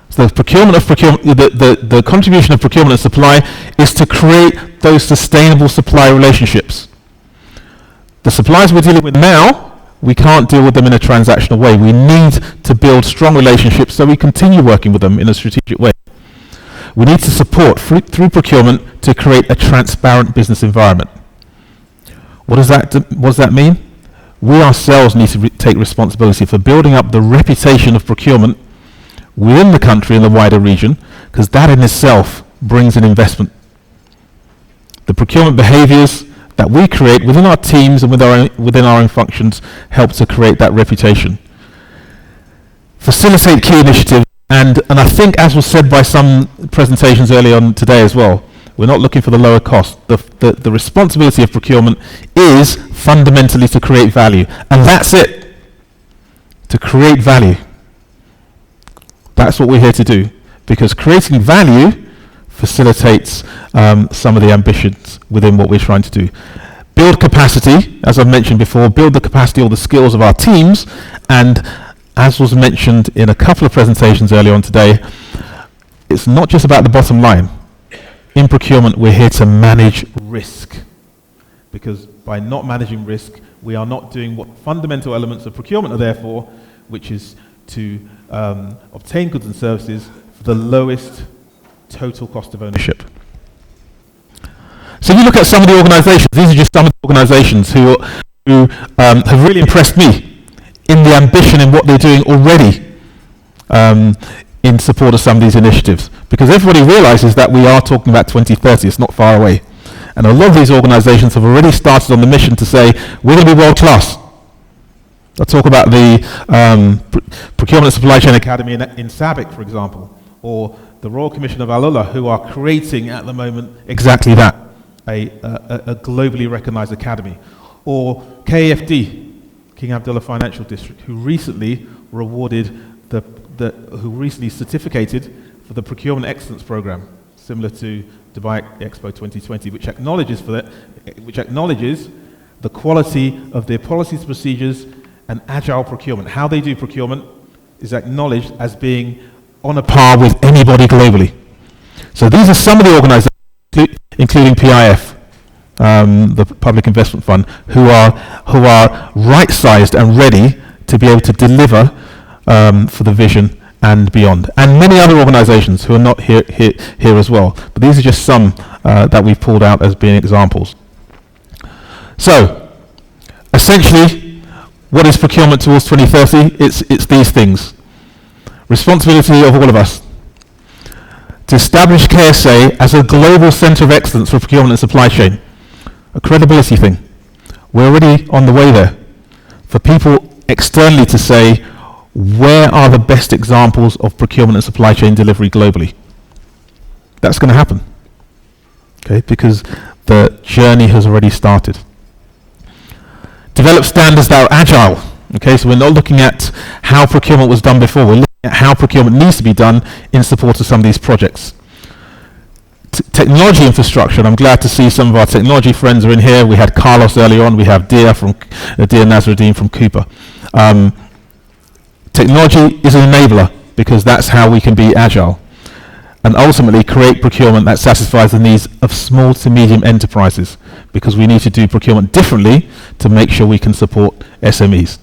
So the contribution of procurement and supply is to create those sustainable supply relationships. The suppliers we're dealing with now, we can't deal with them in a transactional way. We need to build strong relationships so we continue working with them in a strategic way. We need to support through procurement to create a transparent business environment. What does that mean? We ourselves need to take responsibility for building up the reputation of procurement within the country and the wider region, because that in itself brings an investment. The procurement behaviours that we create within our teams and within our own functions help to create that reputation. Facilitate key initiatives, and I think, as was said by some presentations early on today as well, we're not looking for the lower cost. The responsibility of procurement is fundamentally to create value, and that's it. To create value. That's what we're here to do, because creating value facilitates some of the ambitions within what we're trying to do. Build capacity, as I've mentioned before, build the capacity or the skills of our teams, and as was mentioned in a couple of presentations earlier on today, it's not just about the bottom line. In procurement, we're here to manage risk, because by not managing risk, we are not doing what fundamental elements of procurement are there for, which is to obtain goods and services for the lowest total cost of ownership. So if you look at some of the organisations, these are just some of the organisations who have really impressed me in the ambition in what they're doing already in support of some of these initiatives. Because everybody realizes that we are talking about 2030, it's not far away. And a lot of these organizations have already started on the mission to say, we're going to be world class. I'll talk about the Procurement and Supply Chain Academy in SABIC, for example, or the Royal Commission of Al-Ula, who are creating at the moment exactly that, a globally recognized academy. Or KAFD, King Abdullah Financial District, who recently were awarded who recently certificated for the Procurement Excellence Program, similar to Dubai Expo 2020, which acknowledges the quality of their policies, procedures, and agile procurement. How they do procurement is acknowledged as being on a par with anybody globally. So these are some of the organizations, including PIF, the Public Investment Fund, who are right-sized and ready to be able to deliver for the vision and beyond. And many other organizations who are not here as well. But these are just some that we've pulled out as being examples. So, essentially, what is procurement towards 2030? It's these things. Responsibility of all of us to establish KSA as a global center of excellence for procurement and supply chain. A credibility thing. We're already on the way there. For people externally to say, where are the best examples of procurement and supply chain delivery globally? That's going to happen. Okay, because the journey has already started. Develop standards that are agile. Okay, so we're not looking at how procurement was done before, we're looking at how procurement needs to be done in support of some of these projects. Technology infrastructure, and I'm glad to see some of our technology friends are in here. We had Carlos earlier on, we have Dia Nasruddin from Cooper. Technology is an enabler because that's how we can be agile and ultimately create procurement that satisfies the needs of small to medium enterprises, because we need to do procurement differently to make sure we can support SMEs.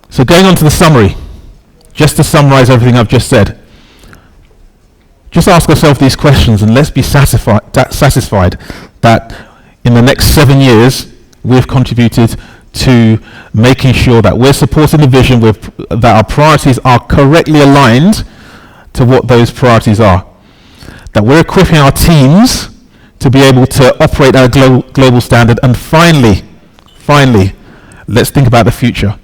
So going on to the summary, just to summarize everything I've just said, just ask ourselves these questions and let's be satisfied that in the next 7 years we've contributed to making sure that we're supporting the vision, that our priorities are correctly aligned to what those priorities are. That we're equipping our teams to be able to operate at a global standard. And finally, let's think about the future.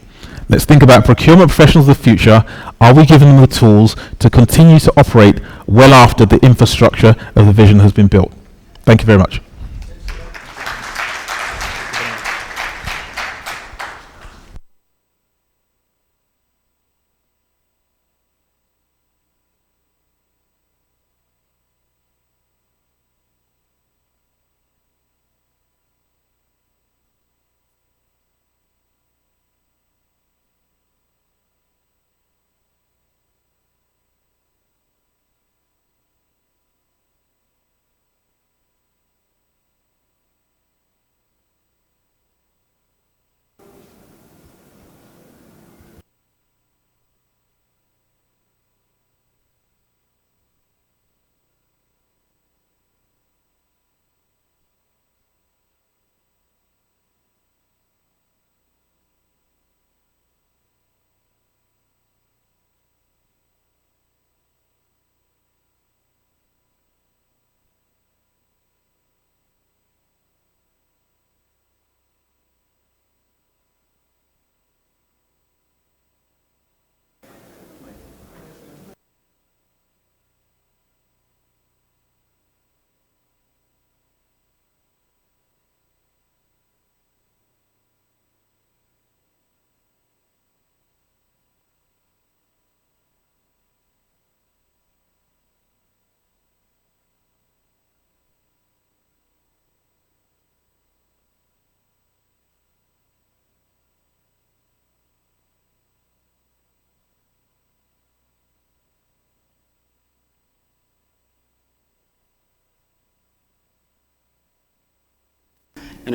Let's think about procurement professionals of the future. Are we giving them the tools to continue to operate well after the infrastructure of the vision has been built? Thank you very much.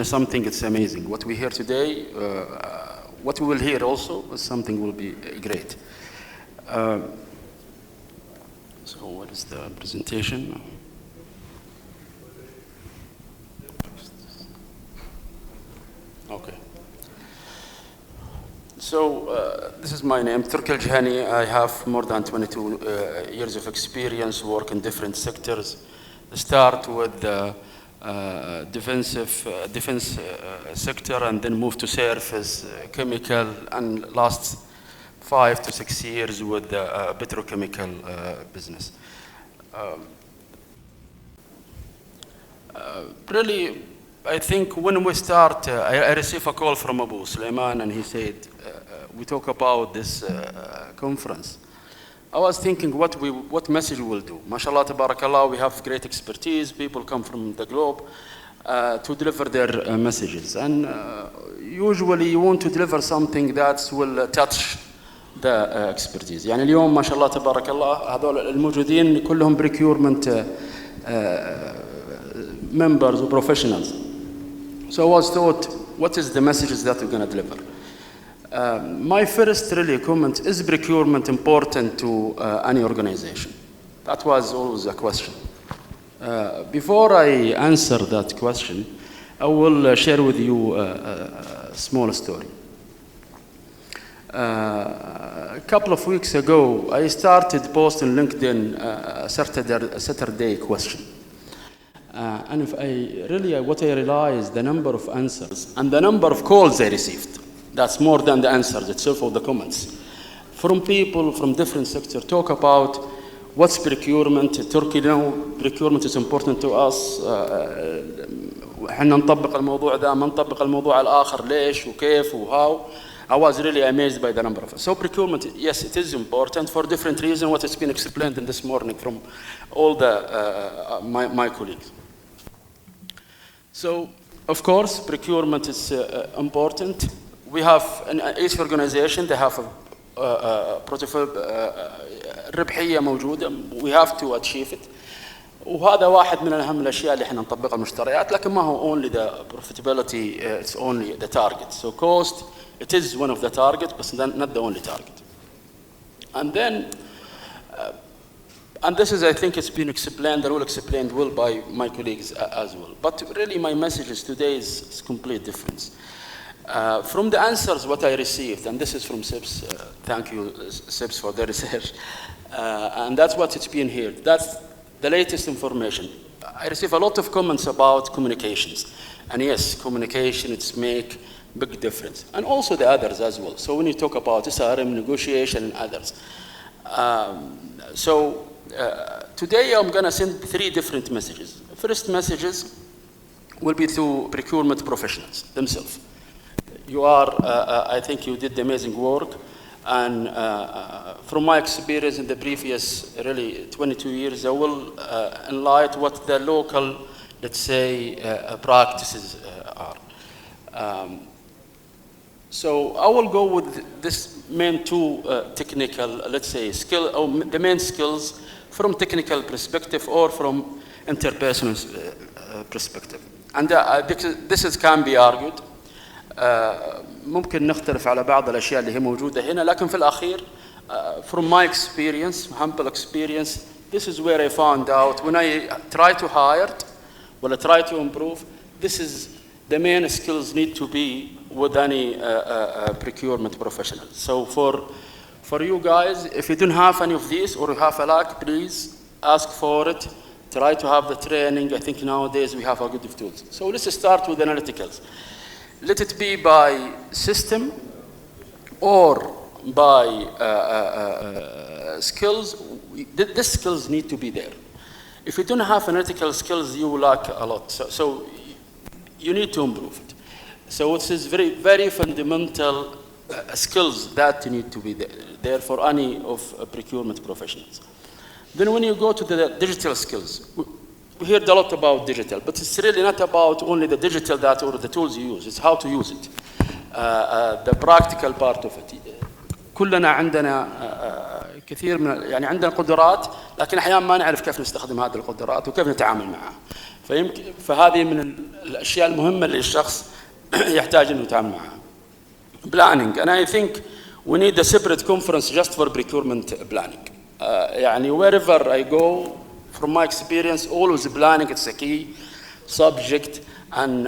Something it's amazing. What we hear today, what we will hear also, is something will be great. So what is the presentation? Okay. This is my name, Turki Al-Jahani. I have more than 22 years of experience, work in different sectors. Start with the defense sector and then move to surface, chemical, and last 5 to 6 years with the petrochemical business. Really, I think when we start, I received a call from Abu Sulaiman and he said, we talk about this conference. I was thinking what message we'll do. MashaAllah, tabarakallah, we have great expertise. People come from the globe to deliver their messages. And usually you want to deliver something that will touch the expertise. يعني اليوم ما شاء الله تبارك الله هذول الموجودين كلهم procurement members or professionals. So I was thought, what is the messages that we're going to deliver? My first really comment, is procurement important to any organization? That was always a question. Before I answer that question, I will share with you a small story. A couple of weeks ago, I started posting LinkedIn Saturday question. And what I realized, the number of answers and the number of calls I received, that's more than the answers itself or the comments. From people from different sectors talk about what's procurement. Turkey now, procurement is important to us. احنا نطبق الموضوع ده ما نطبق الموضوع الآخر ليش وكيف وهاو. I was really amazed by the number of us. So procurement, yes, it is important for different reasons, what has been explained in this morning from all the my colleagues. So, of course, procurement is important. We have, in each organization, they have a ربحية موجودة. We have to achieve it. وهذا واحد من أهم الأشياء اللي احنا نطبقها المشتريات، لكن ما هو only the profitability, it's only the target. So cost, it is one of the targets, but not the only target. And then, and this is, I think it's been explained, the rule explained well by my colleagues as well. But really my message today is complete difference. From the answers what I received, and this is from SIPS, thank you SIPS for the research, and that's what it's been here. That's the latest information. I receive a lot of comments about communications. And yes, communication, it's make big difference. And also the others as well. So when you talk about SRM, negotiation, and others. Today I'm going to send 3 different messages. First messages will be to procurement professionals themselves. You are, I think you did amazing work. And from my experience in the previous, really 22 years, I will enlighten what the local, let's say, practices are. So I will go with this main 2 technical, let's say, the main skills from technical perspective or from interpersonal perspective. And this can be argued. ممكن نختلف على بعض الأشياء اللي هي موجودة هنا، لكن في الأخير from my experience, humble experience, this is where I found out when I try to hire or I try to improve, this is the main skills need to be with any procurement professional. So for you guys, if you don't have any of these or you have a lack, please ask for it. Try to have the training. I think nowadays we have a good of tools. So let's start with analyticals. Let it be by system or by skills. These skills need to be there. If you don't have analytical skills, you lack a lot. So you need to improve it. So it is very, very fundamental skills that need to be there for any of procurement professionals. Then when you go to the digital skills, we heard a lot about digital, but it's really not about only the digital that or the tools you use, it's how to use it. The practical part of it. كلنا عندنا كثير من يعني عندنا قدرات، لكن أحيانا ما نعرف كيف نستخدم هذه القدرات وكيف نتعامل معها. فهذه من الأشياء المهمة اللي الشخص يحتاج إنه يتعامل معها. Planning, and I think we need a separate conference just for procurement planning. يعني wherever I go, from my experience, always planning, it's a key subject and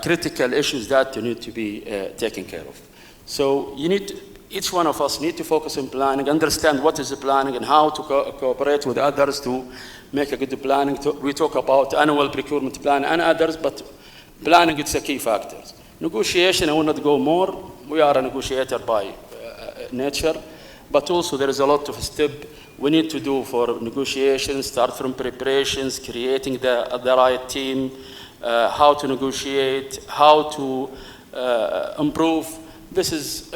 critical issues that need to be taken care of. So you need to, each one of us need to focus on planning, understand what is the planning and how to cooperate with others to make a good planning. We talk about annual procurement plan and others, but planning is a key factor. Negotiation, I will not go more. We are a negotiator by nature, but also there is a lot of steps we need to do for negotiations, start from preparations, creating the right team, how to negotiate, how to improve. This is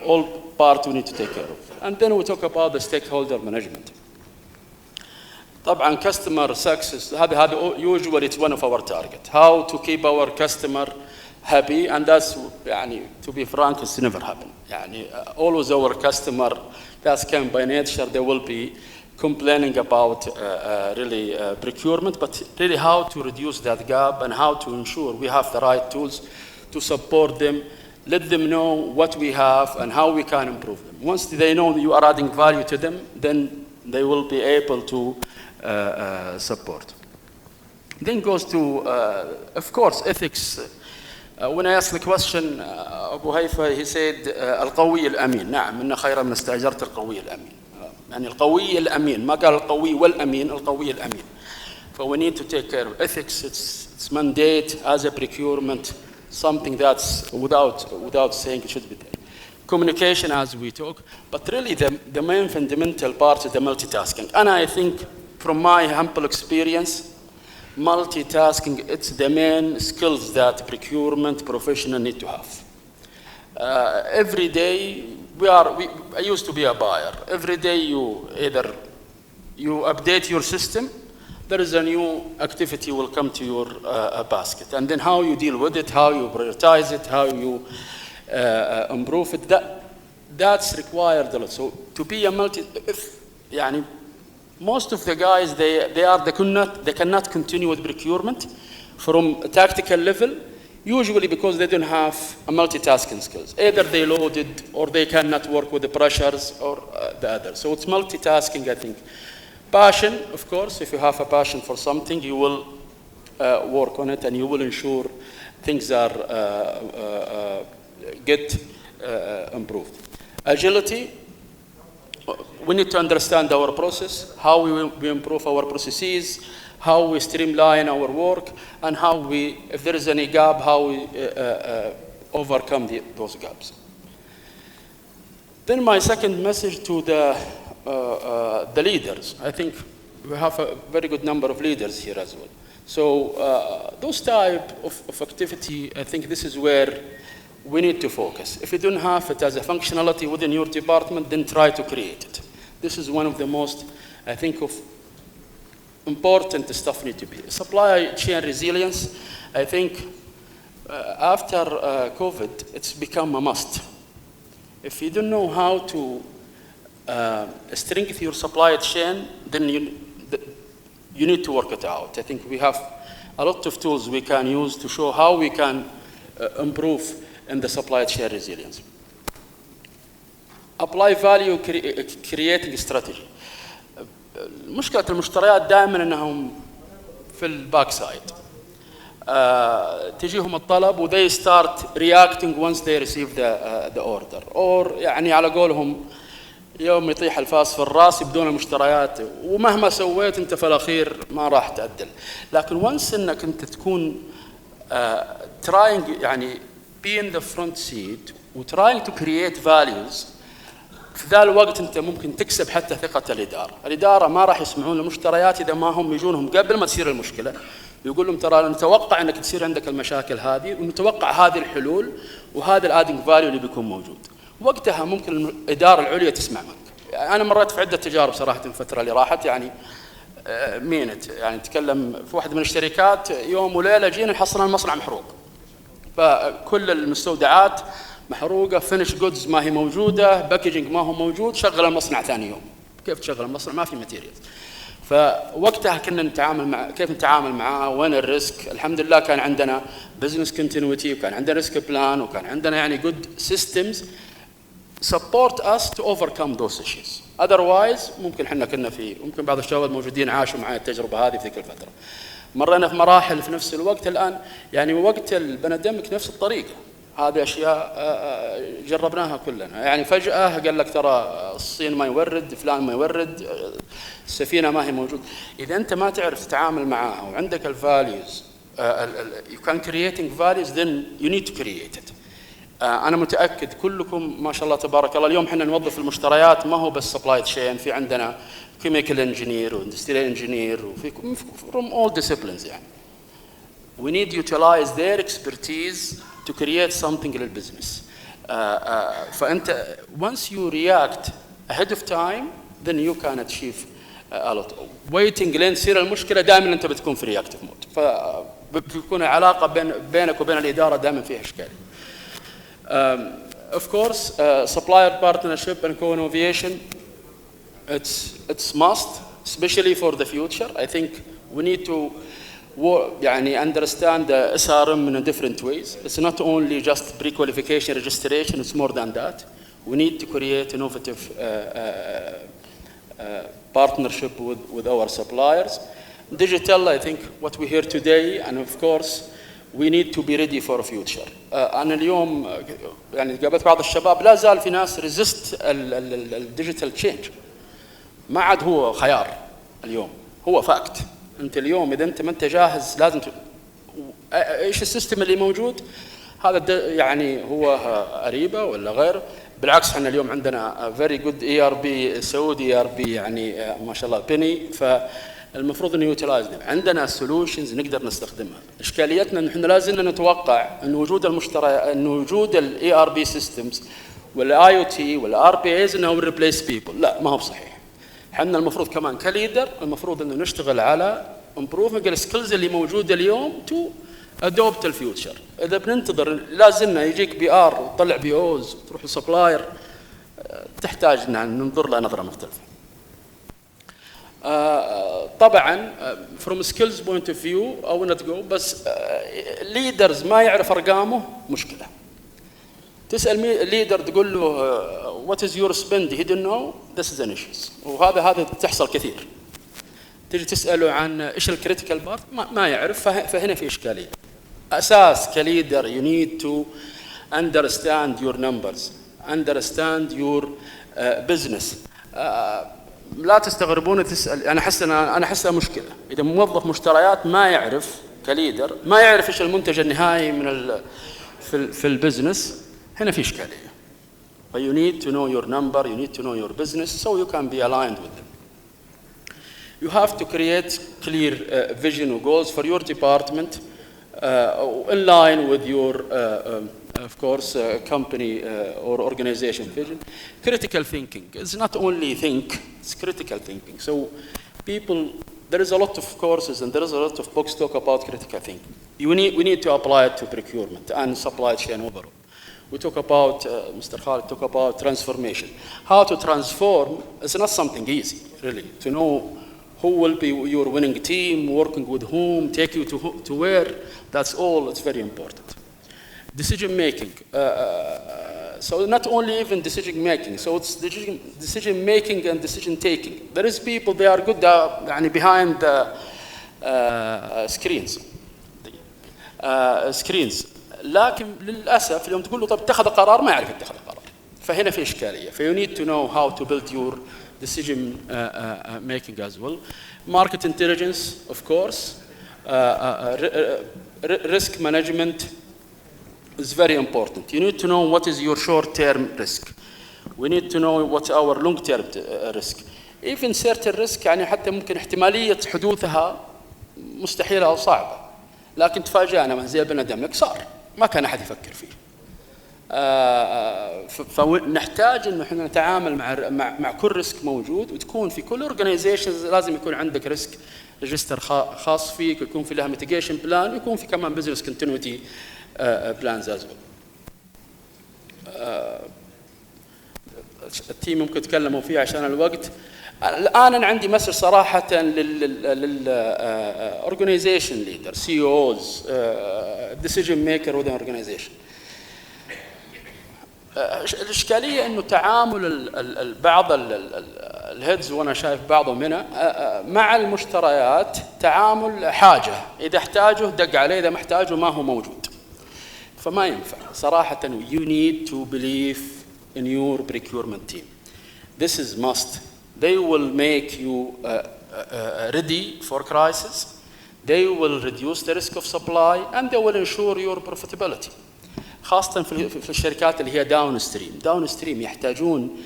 all part we need to take care of. And then we talk about the stakeholder management. طبعا customer success, هذا usually it's one of our target. How to keep our customer happy, and that's يعني, to be frank, it's never happen. يعني, always our customer, that's came by nature, they will be complaining about really procurement, but really how to reduce that gap and how to ensure we have the right tools to support them, let them know what we have and how we can improve them. Once they know you are adding value to them, then they will be able to support. Then goes to, of course, ethics. When I asked the question, Abu Haifa, he said, القوي الأمين. نعم، إن خير من استأجرت القوي الأمين. يعني القوي الأمين، ما قال القوي والأمين، القوي الأمين. So we need to take care of ethics. It's mandate as a procurement, something that's without saying it should be there. Communication as we talk, but really the main fundamental part is the multitasking. And I think from my humble experience, multitasking, it's the main skills that procurement professional need to have. Every day, I used to be a buyer. Every day you update your system, there is a new activity will come to your basket. And then how you deal with it, how you prioritize it, how you improve it, that's required a lot. So to be a يعني, most of the guys, they cannot continue with procurement from a tactical level, usually because they don't have a multitasking skills. Either they loaded or they cannot work with the pressures or the other. So it's multitasking, I think. Passion, of course, if you have a passion for something, you will work on it and you will ensure things are get improved. Agility, we need to understand our process, how we improve our processes, how we streamline our work, and how we, if there is any gap, how we overcome those gaps. Then my second message to the leaders. I think we have a very good number of leaders here as well. So those type of activity, I think this is where we need to focus. If you don't have it as a functionality within your department, then try to create it. This is one of the most, I think, of important stuff need to be. Supply chain resilience, I think after COVID, it's become a must. If you don't know how to strengthen your supply chain, then you need to work it out. I think we have a lot of tools we can use to show how we can improve in the supply chain resilience. Apply value creating strategy. مشكلة المشتريات دائما انهم في الباك سايد. تجيهم الطلب و they start reacting once they receive the order. Or يعني على قولهم يوم يطيح الفاس في الراس يبدون المشتريات ومهما سويت انت في الاخير ما راح تعدل. لكن once انك انت تكون trying يعني be in the front seat و trying to create values، في ذا الوقت انت ممكن تكسب حتى ثقة الإدارة. الإدارة ما راح يسمعون المشتريات إذا ما هم يجونهم قبل ما تصير المشكلة، يقول لهم ترى نتوقع انك تصير عندك المشاكل هذه ونتوقع هذه الحلول وهذا الادنج فاليو اللي بيكون موجود. وقتها ممكن الإدارة العليا تسمع منك. أنا مريت في عدة تجارب صراحة الفترة اللي راحت، يعني مينت يعني نتكلم في واحدة من الشركات يوم وليلة جينا حصلنا المصنع محروق، فكل المستودعات محروقة، فينش جودز ما هي موجودة، باكجينج ما هو موجود، شغل المصنع ثاني يوم. كيف تشغل المصنع؟ ما في ماتيريال. فوقتها كنا نتعامل مع كيف نتعامل معاه، وين الريسك. الحمد لله كان عندنا بزنس كونتينيوتي وكان عندنا ريسك بلان وكان عندنا يعني جود سيستمز support us to overcome those issues. Otherwise ممكن احنا كنا في ممكن بعض الشباب الموجودين عاشوا معي التجربة هذه في ذيك الفترة. مرينا في مراحل في نفس الوقت الآن، يعني وقت البانديميك نفس الطريقة. هذه أشياء جربناها كلنا. يعني فجأة قال لك ترى الصين ما يورد، فلان ما يورد، السفينة ما هي موجود. إذا أنت ما تعرف تتعامل معها وعندك الفاليوز you can creating values then you need to create it. أنا متأكد كلكم ما شاء الله تبارك الله اليوم حنا نوظف المشتريات ما هو بس supply chain، في عندنا chemical engineer و industrial engineer وفي from all disciplines يعني. We need to utilize their expertise to create something للبزنس. فأنت once you react ahead of time then you can achieve a lot. waiting لين تصير المشكلة دائما أنت بتكون في reactive mode، فبيكون العلاقة بينك وبين الإدارة دائما فيها إشكال. Of course, supplier partnership and co-innovation, it's must, especially for the future. I think we need to يعني understand the SRM in different ways. It's not only just pre-qualification registration, it's more than that. We need to create innovative partnership with our suppliers. Digital, I think what we hear today, and of course, we need to be ready for the future. أنا اليوم يعني قابلت بعض الشباب لا زال في ناس resist الديجيتال تشينج. ما عاد هو خيار اليوم، هو فاكت. أنت اليوم إذا أنت ما أنت جاهز لازم إيش السيستم اللي موجود هذا يعني هو قريبة ولا غير. بالعكس احنا اليوم عندنا very good ERP سعودي ERP يعني ما شاء الله بني، فالمفروض انه يوتلايز. عندنا سولوشنز نقدر نستخدمها. اشكاليتنا ان احنا لازم نتوقع ان وجود ان وجود الاي ار بي سيستمز والاي او تي والار بي ايز انه ريبليس بيبل. لا، ما هو بصحيح. احنا المفروض كمان كليدر المفروض انه نشتغل على امبروفمنت السكيلز اللي موجوده اليوم تو ادوبت الفيوتشر. اذا بننتظر لازلنا يجيك بي ار وتطلع بي اوز وتروح لسبلاير، تحتاج ان ننظر لها نظره مختلفه. طبعا from skills point of view I will not go، بس leaders ما يعرف ارقامه مشكله. تسال ليدر تقول له what is your spend he didn't know this is an issue، وهذا تحصل كثير. تيجي تساله عن ايش الكريتيكال بارت ما يعرف، فهنا في اشكاليه. اساس كليدر you need to understand your numbers، understand your business. لا تستغربون تسال. انا احسها مشكله اذا موظف مشتريات ما يعرف كليدر ما يعرف ايش المنتج النهائي من في البزنس، هنا في اشكاليه. But you need to know your number, you need to know your business so you can be aligned with them. You have to create clear vision or goals for your department in line with your of course company or organization vision. Critical thinking is not only think, it's critical thinking. So people, there is a lot of courses and there is a lot of books talk about critical thinking. We need to apply it to procurement and supply chain overall. We talk about, Mr. Khalid talk about transformation. How to transform is not something easy, really. To know who will be your winning team, working with whom, take you to where, that's all, it's very important. Decision making. So not only even decision making, so it's decision making and decision taking. There is people, they are good behind the screens. screens. لكن للأسف اليوم تقول له طب اتخذ قرار ما يعرف يتخذ قرار، فهنا في إشكالية. You need to know how to build your decision making as well. Market intelligence, of course. Risk management is very important. You need to know what is your short-term risk. We need to know what our long-term risk. Even certain risk يعني حتى ممكن احتمالية حدوثها مستحيلة أو صعبة، لكن تفاجأنا من زي بندم لك صار ما كان أحد يفكر فيه. فنحتاج إنه إحنا نتعامل مع كل ريسك موجود، وتكون في كل organizations لازم يكون عندك ريسك ريجستر خاص فيك، ويكون في لها mitigation plan، ويكون في كمان business continuity plans as well. التيم ممكن يتكلموا فيه عشان الوقت. الآن أنا عندي مسج صراحة organization leader, CEOs, decision maker within organization. الإشكالية إنه تعامل بعض الهيدز، وأنا شايف بعضهم هنا مع المشتريات تعامل حاجة، إذا احتاجه دق عليه، إذا ما احتاجه ما هو موجود. فما ينفع صراحة. You need to believe in your procurement team. This is must. They will make you ready for crisis. They will reduce the risk of supply and they will ensure your profitability. خاصة في الشركات اللي هي داون ستريم يحتاجون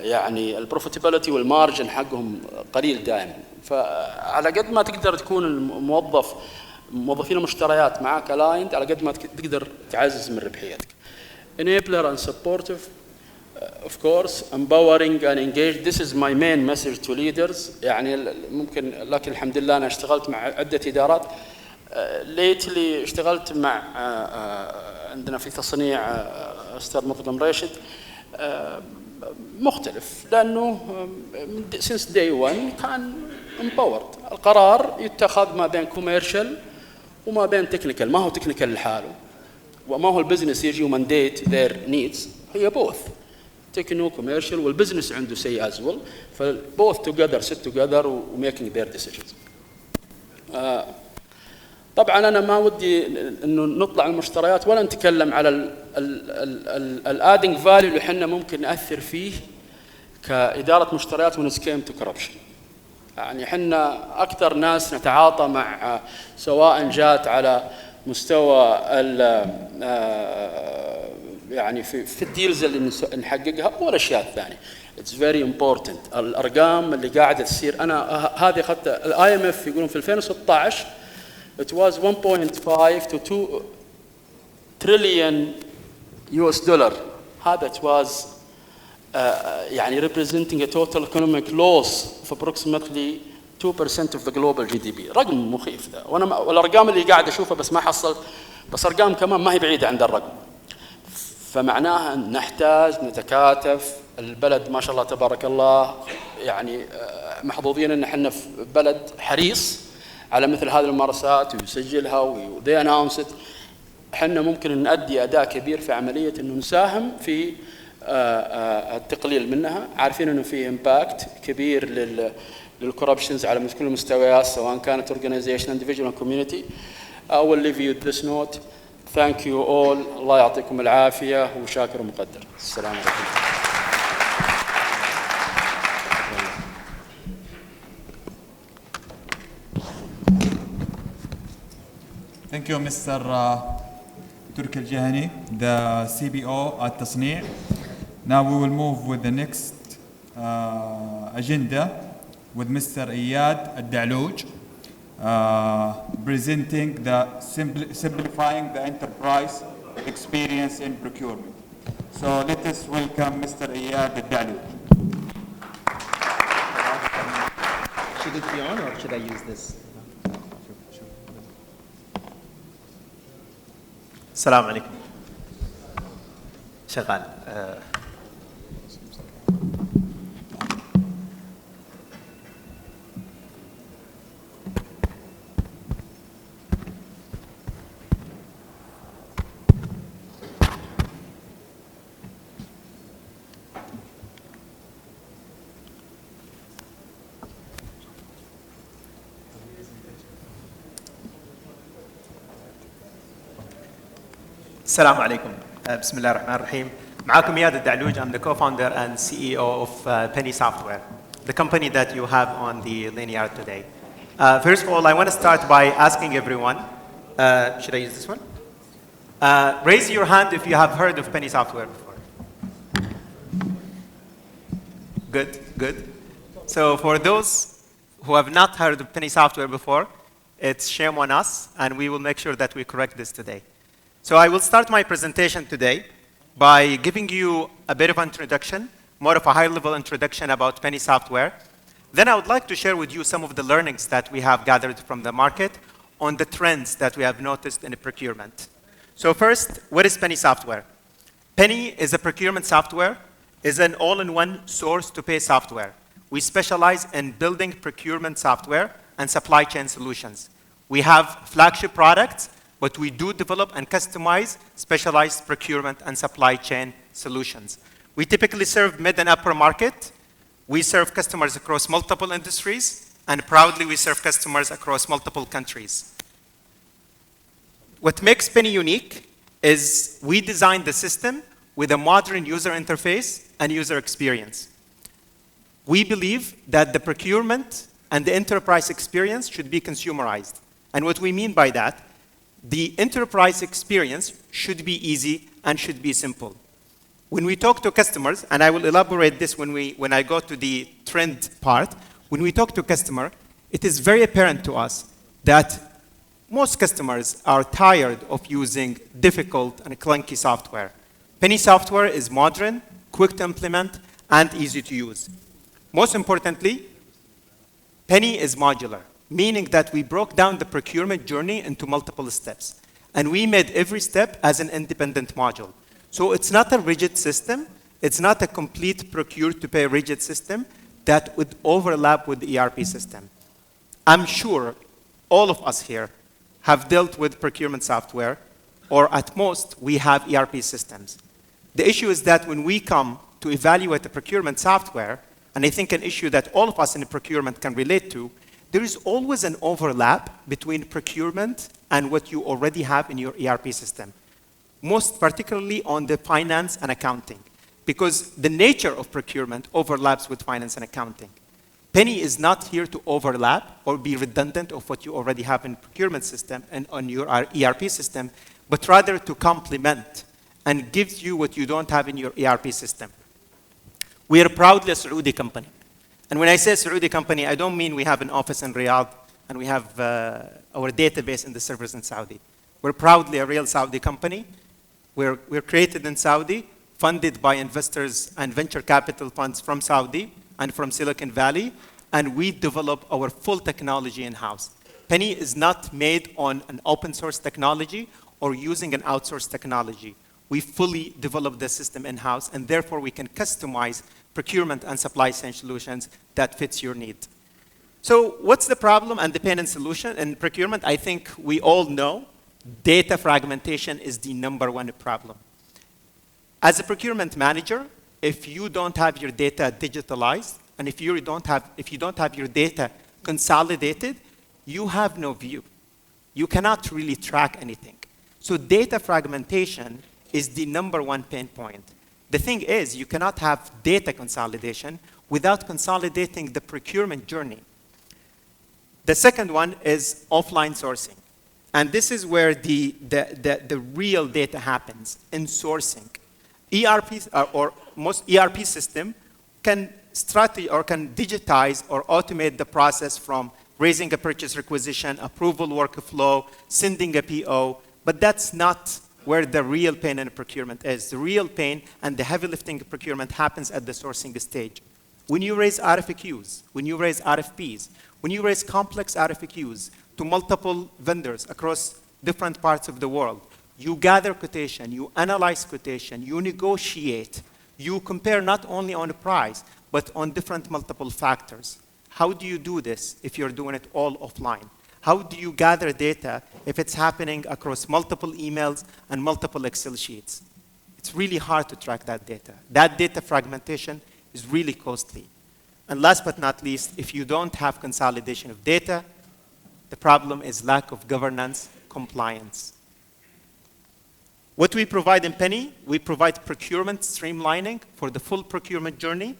يعني البروفيتابيلتي والمارجن حقهم قليل دائما. فعلى قد ما تقدر تكون موظفين المشتريات معك الايند، على قد ما تقدر تعزز من ربحيتك. Enabler and supportive, of course, empowering and engaged. This is my main message to leaders. يعني ممكن لكن الحمد لله أنا اشتغلت مع عدة إدارات. ليتلي اشتغلت مع عندنا في تصنيع أستاذ مطلق راشد مختلف، لأنه since day one كان empowered. القرار يتخذ ما بين commercial وما بين technical، ما هو technical لحاله وما هو البزنس يجي ومانديت their needs، هي both techno commercial والبزنس عنده say as well. ف both together sit together و making their decisions. طبعا أنا ما ودي إنه نطلع المشتريات ولا نتكلم على الادنج فاليو اللي احنا ممكن نأثر فيه كإدارة مشتريات ونسكيم تو كوربشن. يعني احنا أكثر ناس نتعاطى مع سواء جات على مستوى يعني في الديلز اللي نحققها والأشياء الثانية. It's very important. الأرقام اللي قاعدة تصير، أنا هذه أخذت IMF يقولون في 2016 it was 1.5 to 2 trillion US dollar. هذا it was يعني representing a total economic loss of approximately 2% of the global GDP. رقم مخيف ذا، وانا والارقام اللي قاعد اشوفها بس ما حصلت، بس ارقام كمان ما هي بعيده عند الرقم. فمعناها نحتاج نتكاتف. البلد ما شاء الله تبارك الله يعني محظوظين ان احنا في بلد حريص على مثل هذه الممارسات ويسجلها وذي اناونس. احنا ممكن نؤدي اداء كبير في عمليه انه نساهم في التقليل منها، عارفين انه في امباكت كبير للكوربشنز على كل المستويات سواء كانت اورجانيزيشن individual and community. I will leave you with this note. Thank you all. الله يعطيكم العافيه وشاكر ومقدر. السلام عليكم. Thank you, Mr. Turki Al-Jahani, the CBO at تصنيع. Now we will move with the next agenda with Mr. Iyad Al-Da'louj, presenting the simplifying the enterprise experience in procurement. So let us welcome Mr. Iyad Al-Da'louj. Should it be on or should I use this? السلام عليكم. شغال. السلام عليكم. بسم الله الرحمن الرحيم. معاكم إياد الدعلوج. I'm the co-founder and CEO of Penny Software, the company that you have on the linear today. First of all, I want to start by asking everyone, should I use this one? Raise your hand if you have heard of Penny Software before. Good, good. So for those who have not heard of Penny Software before, it's shame on us, and we will make sure that we correct this today. So I will start my presentation today by giving you a bit of introduction, more of a high-level introduction about Penny Software. Then I would like to share with you some of the learnings that we have gathered from the market on the trends that we have noticed in the procurement. So first, what is Penny Software? Penny is a procurement software, is an all-in-one source-to-pay software. We specialize in building procurement software and supply chain solutions. We have flagship products, but we do develop and customize specialized procurement and supply chain solutions. We typically serve mid and upper market. We serve customers across multiple industries, and proudly we serve customers across multiple countries. What makes Penny unique is we designed the system with a modern user interface and user experience. We believe that the procurement and the enterprise experience should be consumerized. And what we mean by that, the enterprise experience should be easy and should be simple. When we talk to customers, and I will elaborate this when I go to the trend part, when we talk to customer, it is very apparent to us that most customers are tired of using difficult and clunky software. Penny software is modern, quick to implement, and easy to use. Most importantly, Penny is modular, meaning that we broke down the procurement journey into multiple steps. And we made every step as an independent module. So it's not a rigid system. It's not a complete procure-to-pay rigid system that would overlap with the ERP system. I'm sure all of us here have dealt with procurement software, or at most, we have ERP systems. The issue is that when we come to evaluate the procurement software, and I think an issue that all of us in the procurement can relate to, there is always an overlap between procurement and what you already have in your ERP system, most particularly on the finance and accounting, because the nature of procurement overlaps with finance and accounting. Penny is not here to overlap or be redundant of what you already have in procurement system and on your ERP system, but rather to complement and gives you what you don't have in your ERP system. We are proudly a Saudi company. And when I say Saudi company, I don't mean we have an office in Riyadh and we have our database in the servers in Saudi. We're proudly a real Saudi company. We're created in Saudi, funded by investors and venture capital funds from Saudi and from Silicon Valley, and we develop our full technology in-house. Penny is not made on an open source technology or using an outsourced technology. We fully develop the system in-house, and therefore we can customize procurement and supply chain solutions that fits your need. So what's the problem and the pain and solution in procurement? I think we all know data fragmentation is the #1 problem. As a procurement manager, if you don't have your data digitalized, and if you don't have your data consolidated, you have no view. You cannot really track anything. So data fragmentation is the #1 pain point. The thing is, you cannot have data consolidation without consolidating the procurement journey. The second one is offline sourcing. And this is where the real data happens, in sourcing. ERPs or most ERP system can digitize or automate the process from raising a purchase requisition, approval workflow, sending a PO, but that's not where the real pain in procurement is. The real pain and the heavy lifting of procurement happens at the sourcing stage. When you raise RFQs, when you raise RFPs, when you raise complex RFQs to multiple vendors across different parts of the world, you gather quotation, you analyze quotation, you negotiate, you compare not only on the price, but on different multiple factors. How do you do this if you're doing it all offline? How do you gather data if it's happening across multiple emails and multiple Excel sheets? It's really hard to track that data. That data fragmentation is really costly. And last but not least, if you don't have consolidation of data, the problem is lack of governance, compliance. What we provide in Penny, we provide procurement streamlining for the full procurement journey.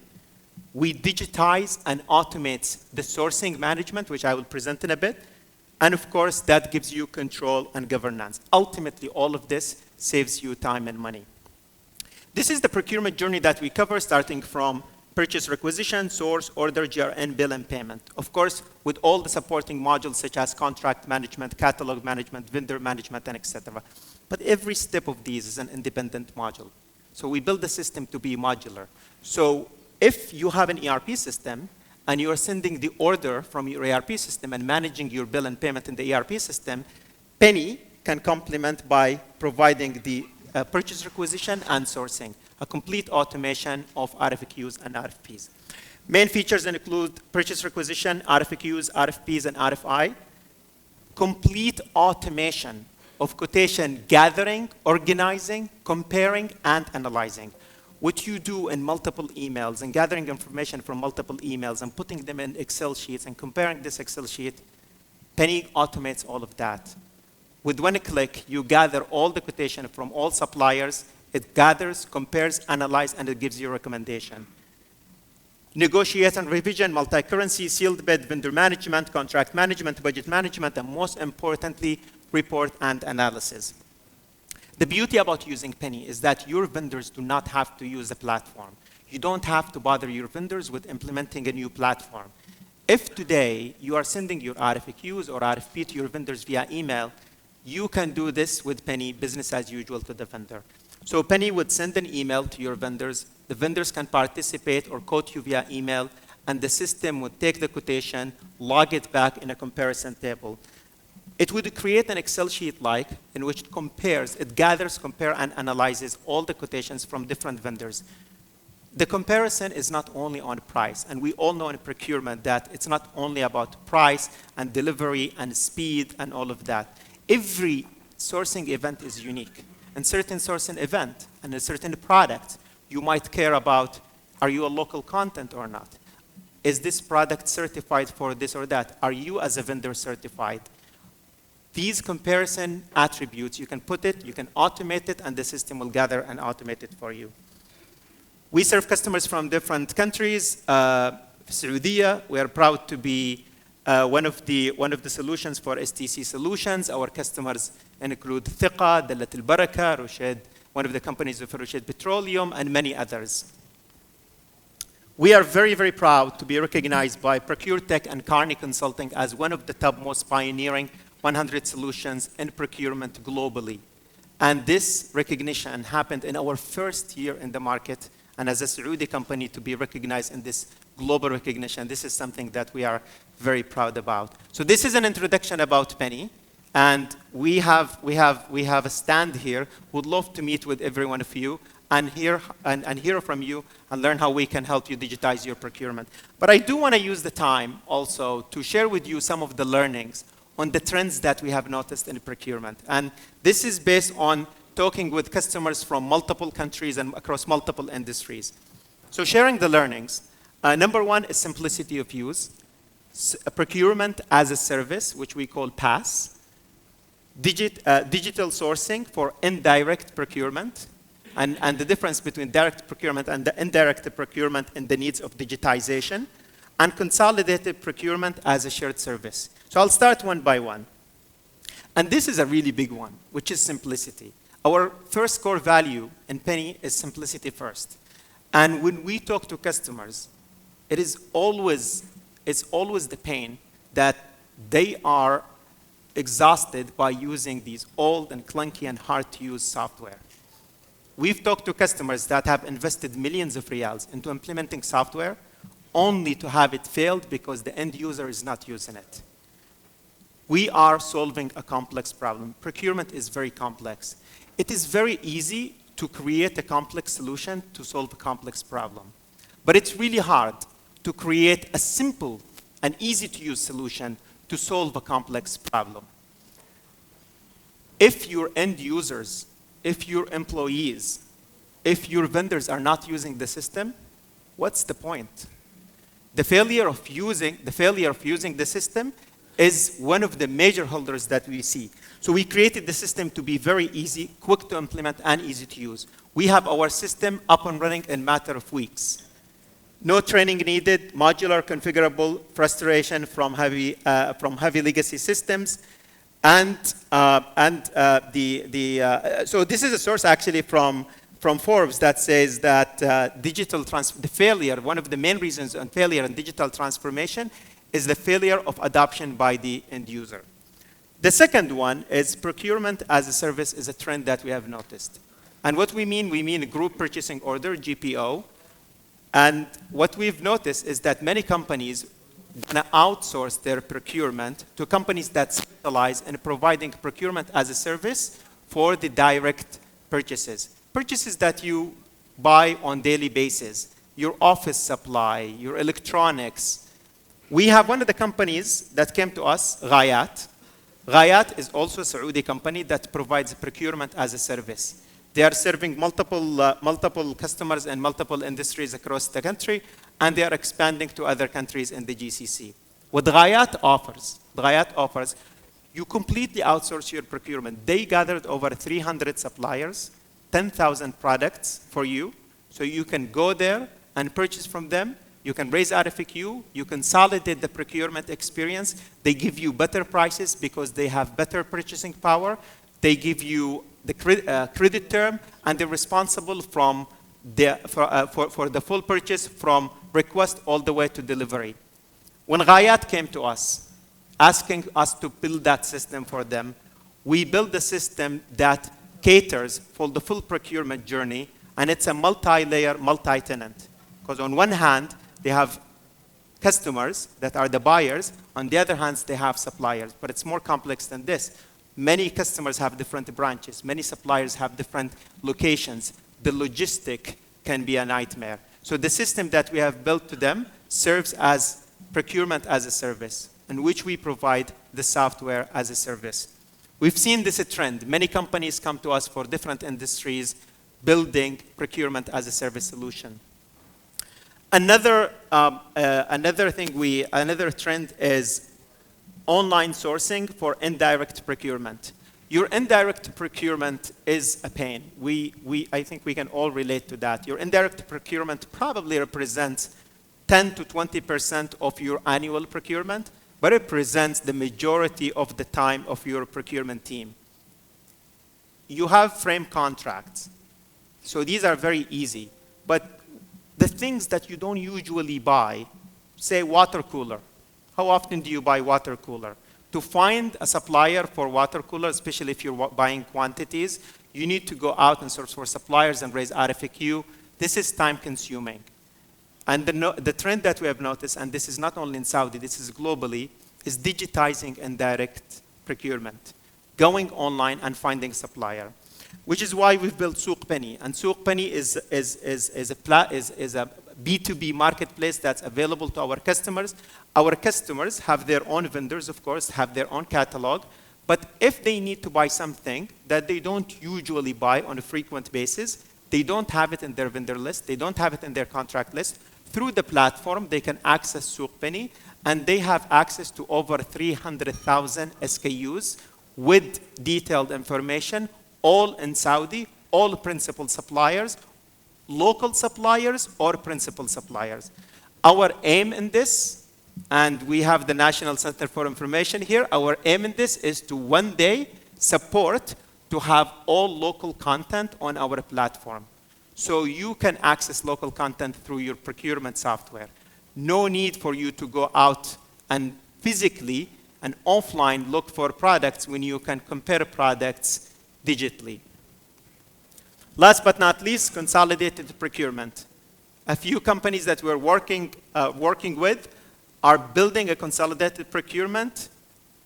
We digitize and automate the sourcing management, which I will present in a bit. And of course, that gives you control and governance. Ultimately, all of this saves you time and money. This is the procurement journey that we cover, starting from purchase requisition, source, order, GRN, bill, and payment. Of course, with all the supporting modules such as contract management, catalog management, vendor management, and etc. But every step of these is an independent module. So we build the system to be modular. So if you have an ERP system, and you are sending the order from your ERP system and managing your bill and payment in the ERP system, Penny can complement by providing the purchase requisition and sourcing, a complete automation of RFQs and RFPs. Main features include purchase requisition, RFQs, RFPs, and RFI, complete automation of quotation gathering, organizing, comparing, and analyzing. What you do in multiple emails and gathering information from multiple emails and putting them in Excel sheets and comparing this Excel sheet, Penny automates all of that. With one click, you gather all the quotation from all suppliers. It gathers, compares, analyzes, and it gives you a recommendation. Negotiate and revision, multi-currency, sealed bid, vendor management, contract management, budget management, and most importantly, report and analysis. The beauty about using Penny is that your vendors do not have to use the platform. You don't have to bother your vendors with implementing a new platform. If today you are sending your RFQs or RFP to your vendors via email, you can do this with Penny, business as usual to the vendor. So Penny would send an email to your vendors. The vendors can participate or quote you via email, and the system would take the quotation, log it back in a comparison table. It would create an Excel sheet-like in which it compares, it gathers, compares, and analyzes all the quotations from different vendors. The comparison is not only on price, and we all know in procurement that it's not only about price and delivery and speed and all of that. Every sourcing event is unique. In certain sourcing event and a certain product, you might care about, are you a local content or not? Is this product certified for this or that? Are you as a vendor certified? These comparison attributes, you can put it, you can automate it, and the system will gather and automate it for you. We serve customers from different countries. Saudi, we are proud to be one of the solutions for STC solutions. Our customers include Thiqa, Dalat al-Baraka, Rushed, one of the companies of Rushed Petroleum, and many others. We are very, very proud to be recognized by ProcureTech and Kearney Consulting as one of the top most pioneering 100 solutions in procurement globally. And this recognition happened in our first year in the market, and as a Saudi company to be recognized in this global recognition, this is something that we are very proud about. So this is an introduction about Penny, and we have a stand here. Would love to meet with every one of you and hear from you and learn how we can help you digitize your procurement. But I do want to use the time also to share with you some of the learnings on the trends that we have noticed in procurement. And this is based on talking with customers from multiple countries and across multiple industries. So sharing the learnings. Number one is simplicity of use. Procurement as a service, which we call PaaS. Digital sourcing for indirect procurement. And the difference between direct procurement and the indirect procurement and the needs of digitization. And consolidated procurement as a shared service. So I'll start one by one. And this is a really big one, which is simplicity. Our first core value in Penny is simplicity first. And when we talk to customers, it's always the pain that they are exhausted by using these old and clunky and hard-to-use software. We've talked to customers that have invested millions of riyals into implementing software only to have it failed because the end user is not using it. We are solving a complex problem. Procurement is very complex. It is very easy to create a complex solution to solve a complex problem. But it's really hard to create a simple and easy-to-use solution to solve a complex problem. If your end users, if your employees, if your vendors are not using the system, what's the point? The failure of using the system is one of the major holders that we see. So we created the system to be very easy, quick to implement, and easy to use. We have our system up and running in a matter of weeks. No training needed, modular, configurable, frustration from heavy legacy systems. So this is a source actually from Forbes that says that one of the main reasons on failure in digital transformation is the failure of adoption by the end user. The second one is procurement as a service is a trend that we have noticed. And what we mean group purchasing order, GPO. And what we've noticed is that many companies want to outsource their procurement to companies that specialize in providing procurement as a service for the direct purchases. Purchases that you buy on daily basis, your office supply, your electronics. We have one of the companies that came to us, Ghayat. Ghayat is also a Saudi company that provides procurement as a service. They are serving multiple customers in multiple industries across the country, and they are expanding to other countries in the GCC. What Ghayat offers, You completely outsource your procurement. They gathered over 300 suppliers, 10,000 products for you, so you can go there and purchase from them. You can raise RFQ, you consolidate the procurement experience. They give you better prices because they have better purchasing power. They give you the credit term, and they're responsible for the full purchase from request all the way to delivery. When Ghayat came to us, asking us to build that system for them, we built a system that caters for the full procurement journey, and it's a multi-layer, multi-tenant. Because on one hand, they have customers that are the buyers. On the other hand, they have suppliers. But it's more complex than this. Many customers have different branches. Many suppliers have different locations. The logistic can be a nightmare. So the system that we have built to them serves as procurement as a service, in which we provide the software as a service. We've seen this trend. Many companies come to us for different industries building procurement as a service solution. Another trend is online sourcing for indirect procurement. Your indirect procurement is a pain. I think we can all relate to that. Your indirect procurement probably represents 10 to 20% of your annual procurement, but it represents the majority of the time of your procurement team. You have frame contracts. So these are very easy. But the things that you don't usually buy, say water cooler. How often do you buy water cooler? To find a supplier for water cooler, especially if you're buying quantities, you need to go out and search for suppliers and raise RFQ. This is time consuming. And the trend that we have noticed, and this is not only in Saudi, this is globally, is digitizing indirect procurement, going online and finding supplier, which is why we've built Souq Penny. And Souq Penny is a B2B marketplace that's available to our customers. Our customers have their own vendors, of course, have their own catalog. But if they need to buy something that they don't usually buy on a frequent basis, they don't have it in their vendor list, they don't have it in their contract list, through the platform, they can access Souq Penny, and they have access to over 300,000 SKUs with detailed information, all in Saudi, all principal suppliers, local suppliers or principal suppliers. Our aim in this, and we have the National Center for Information here, our aim in this is to one day support to have all local content on our platform. So you can access local content through your procurement software. No need for you to go out and physically and offline look for products when you can compare products digitally. Last but not least, consolidated procurement. A few companies that we're working with are building a consolidated procurement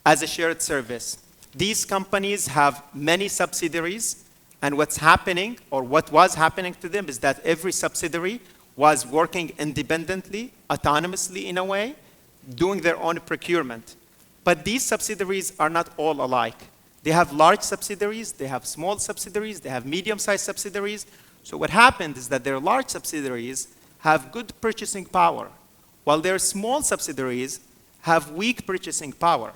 as a shared service. These companies have many subsidiaries, and what's happening, or what was happening to them, is that every subsidiary was working independently, autonomously in a way, doing their own procurement. But these subsidiaries are not all alike. They have large subsidiaries, they have small subsidiaries, they have medium-sized subsidiaries. So what happened is that their large subsidiaries have good purchasing power, while their small subsidiaries have weak purchasing power.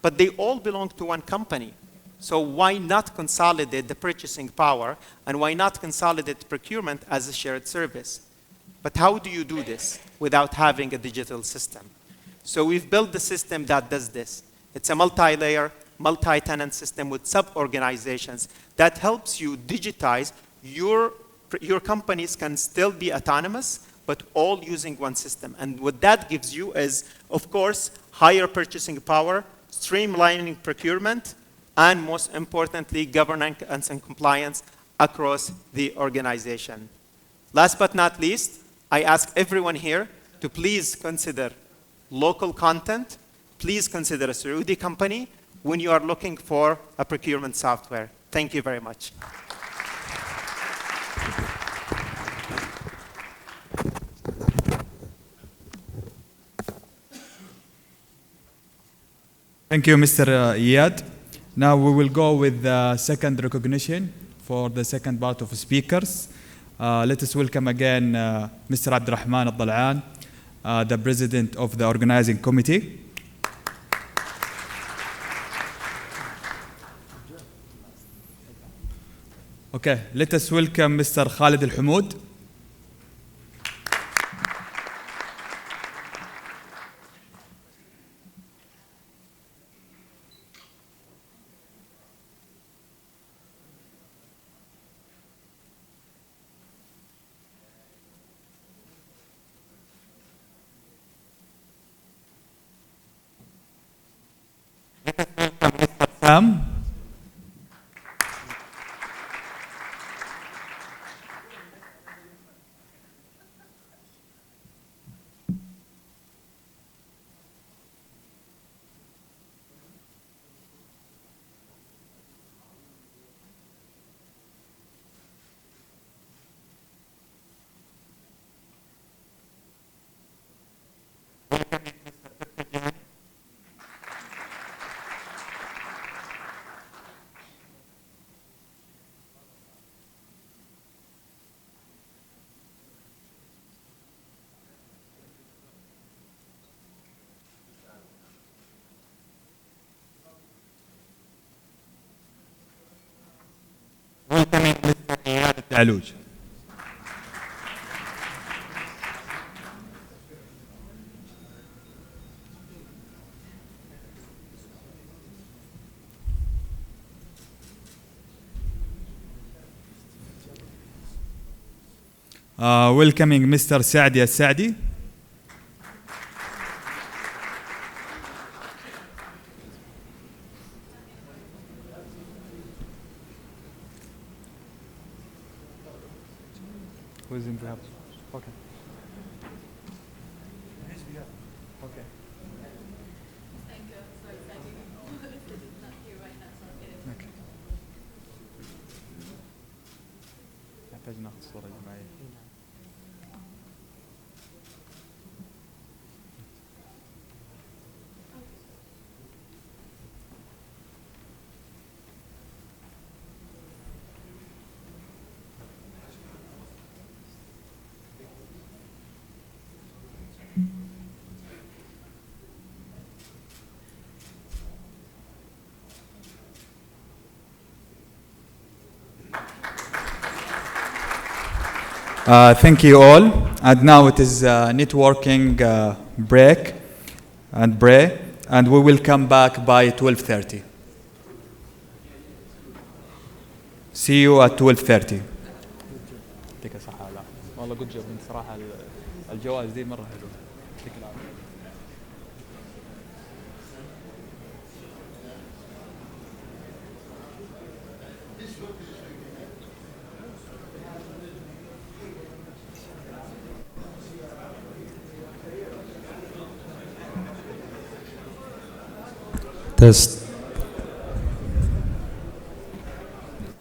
But they all belong to one company. So why not consolidate the purchasing power, and why not consolidate procurement as a shared service? But how do you do this without having a digital system? So we've built the system that does this. It's a multi-layer, multi-tenant system with sub-organizations that helps you digitize. Your companies can still be autonomous, but all using one system. And what that gives you is, of course, higher purchasing power, streamlining procurement, and most importantly, governance and compliance across the organization. Last but not least, I ask everyone here to please consider local content. Please consider a Saudi company when you are looking for a procurement software. Thank you very much. Thank you, Mr. Iyad. Now we will go with the second recognition for the second part of speakers. Let us welcome again Mr. Abdurrahman Al-Dal'an, the President of the Organizing Committee. Okay, let us welcome Mr. Khalid Al Hamoud. Sam. Welcoming Mr. Iyad Al-Alouj. Welcoming Mr. Saadi Al-Saadi. Who is in the house? Okay. Okay. Okay. نحتاج ناخذ صورة جماعية. Thank you all. And now it is networking break and pray, and we will come back by 12:30. See you at 12:30. يعطيك الصحة. لا والله جود جوب صراحة الجوائز دي مرة حلوة. يعطيك العافية. Test.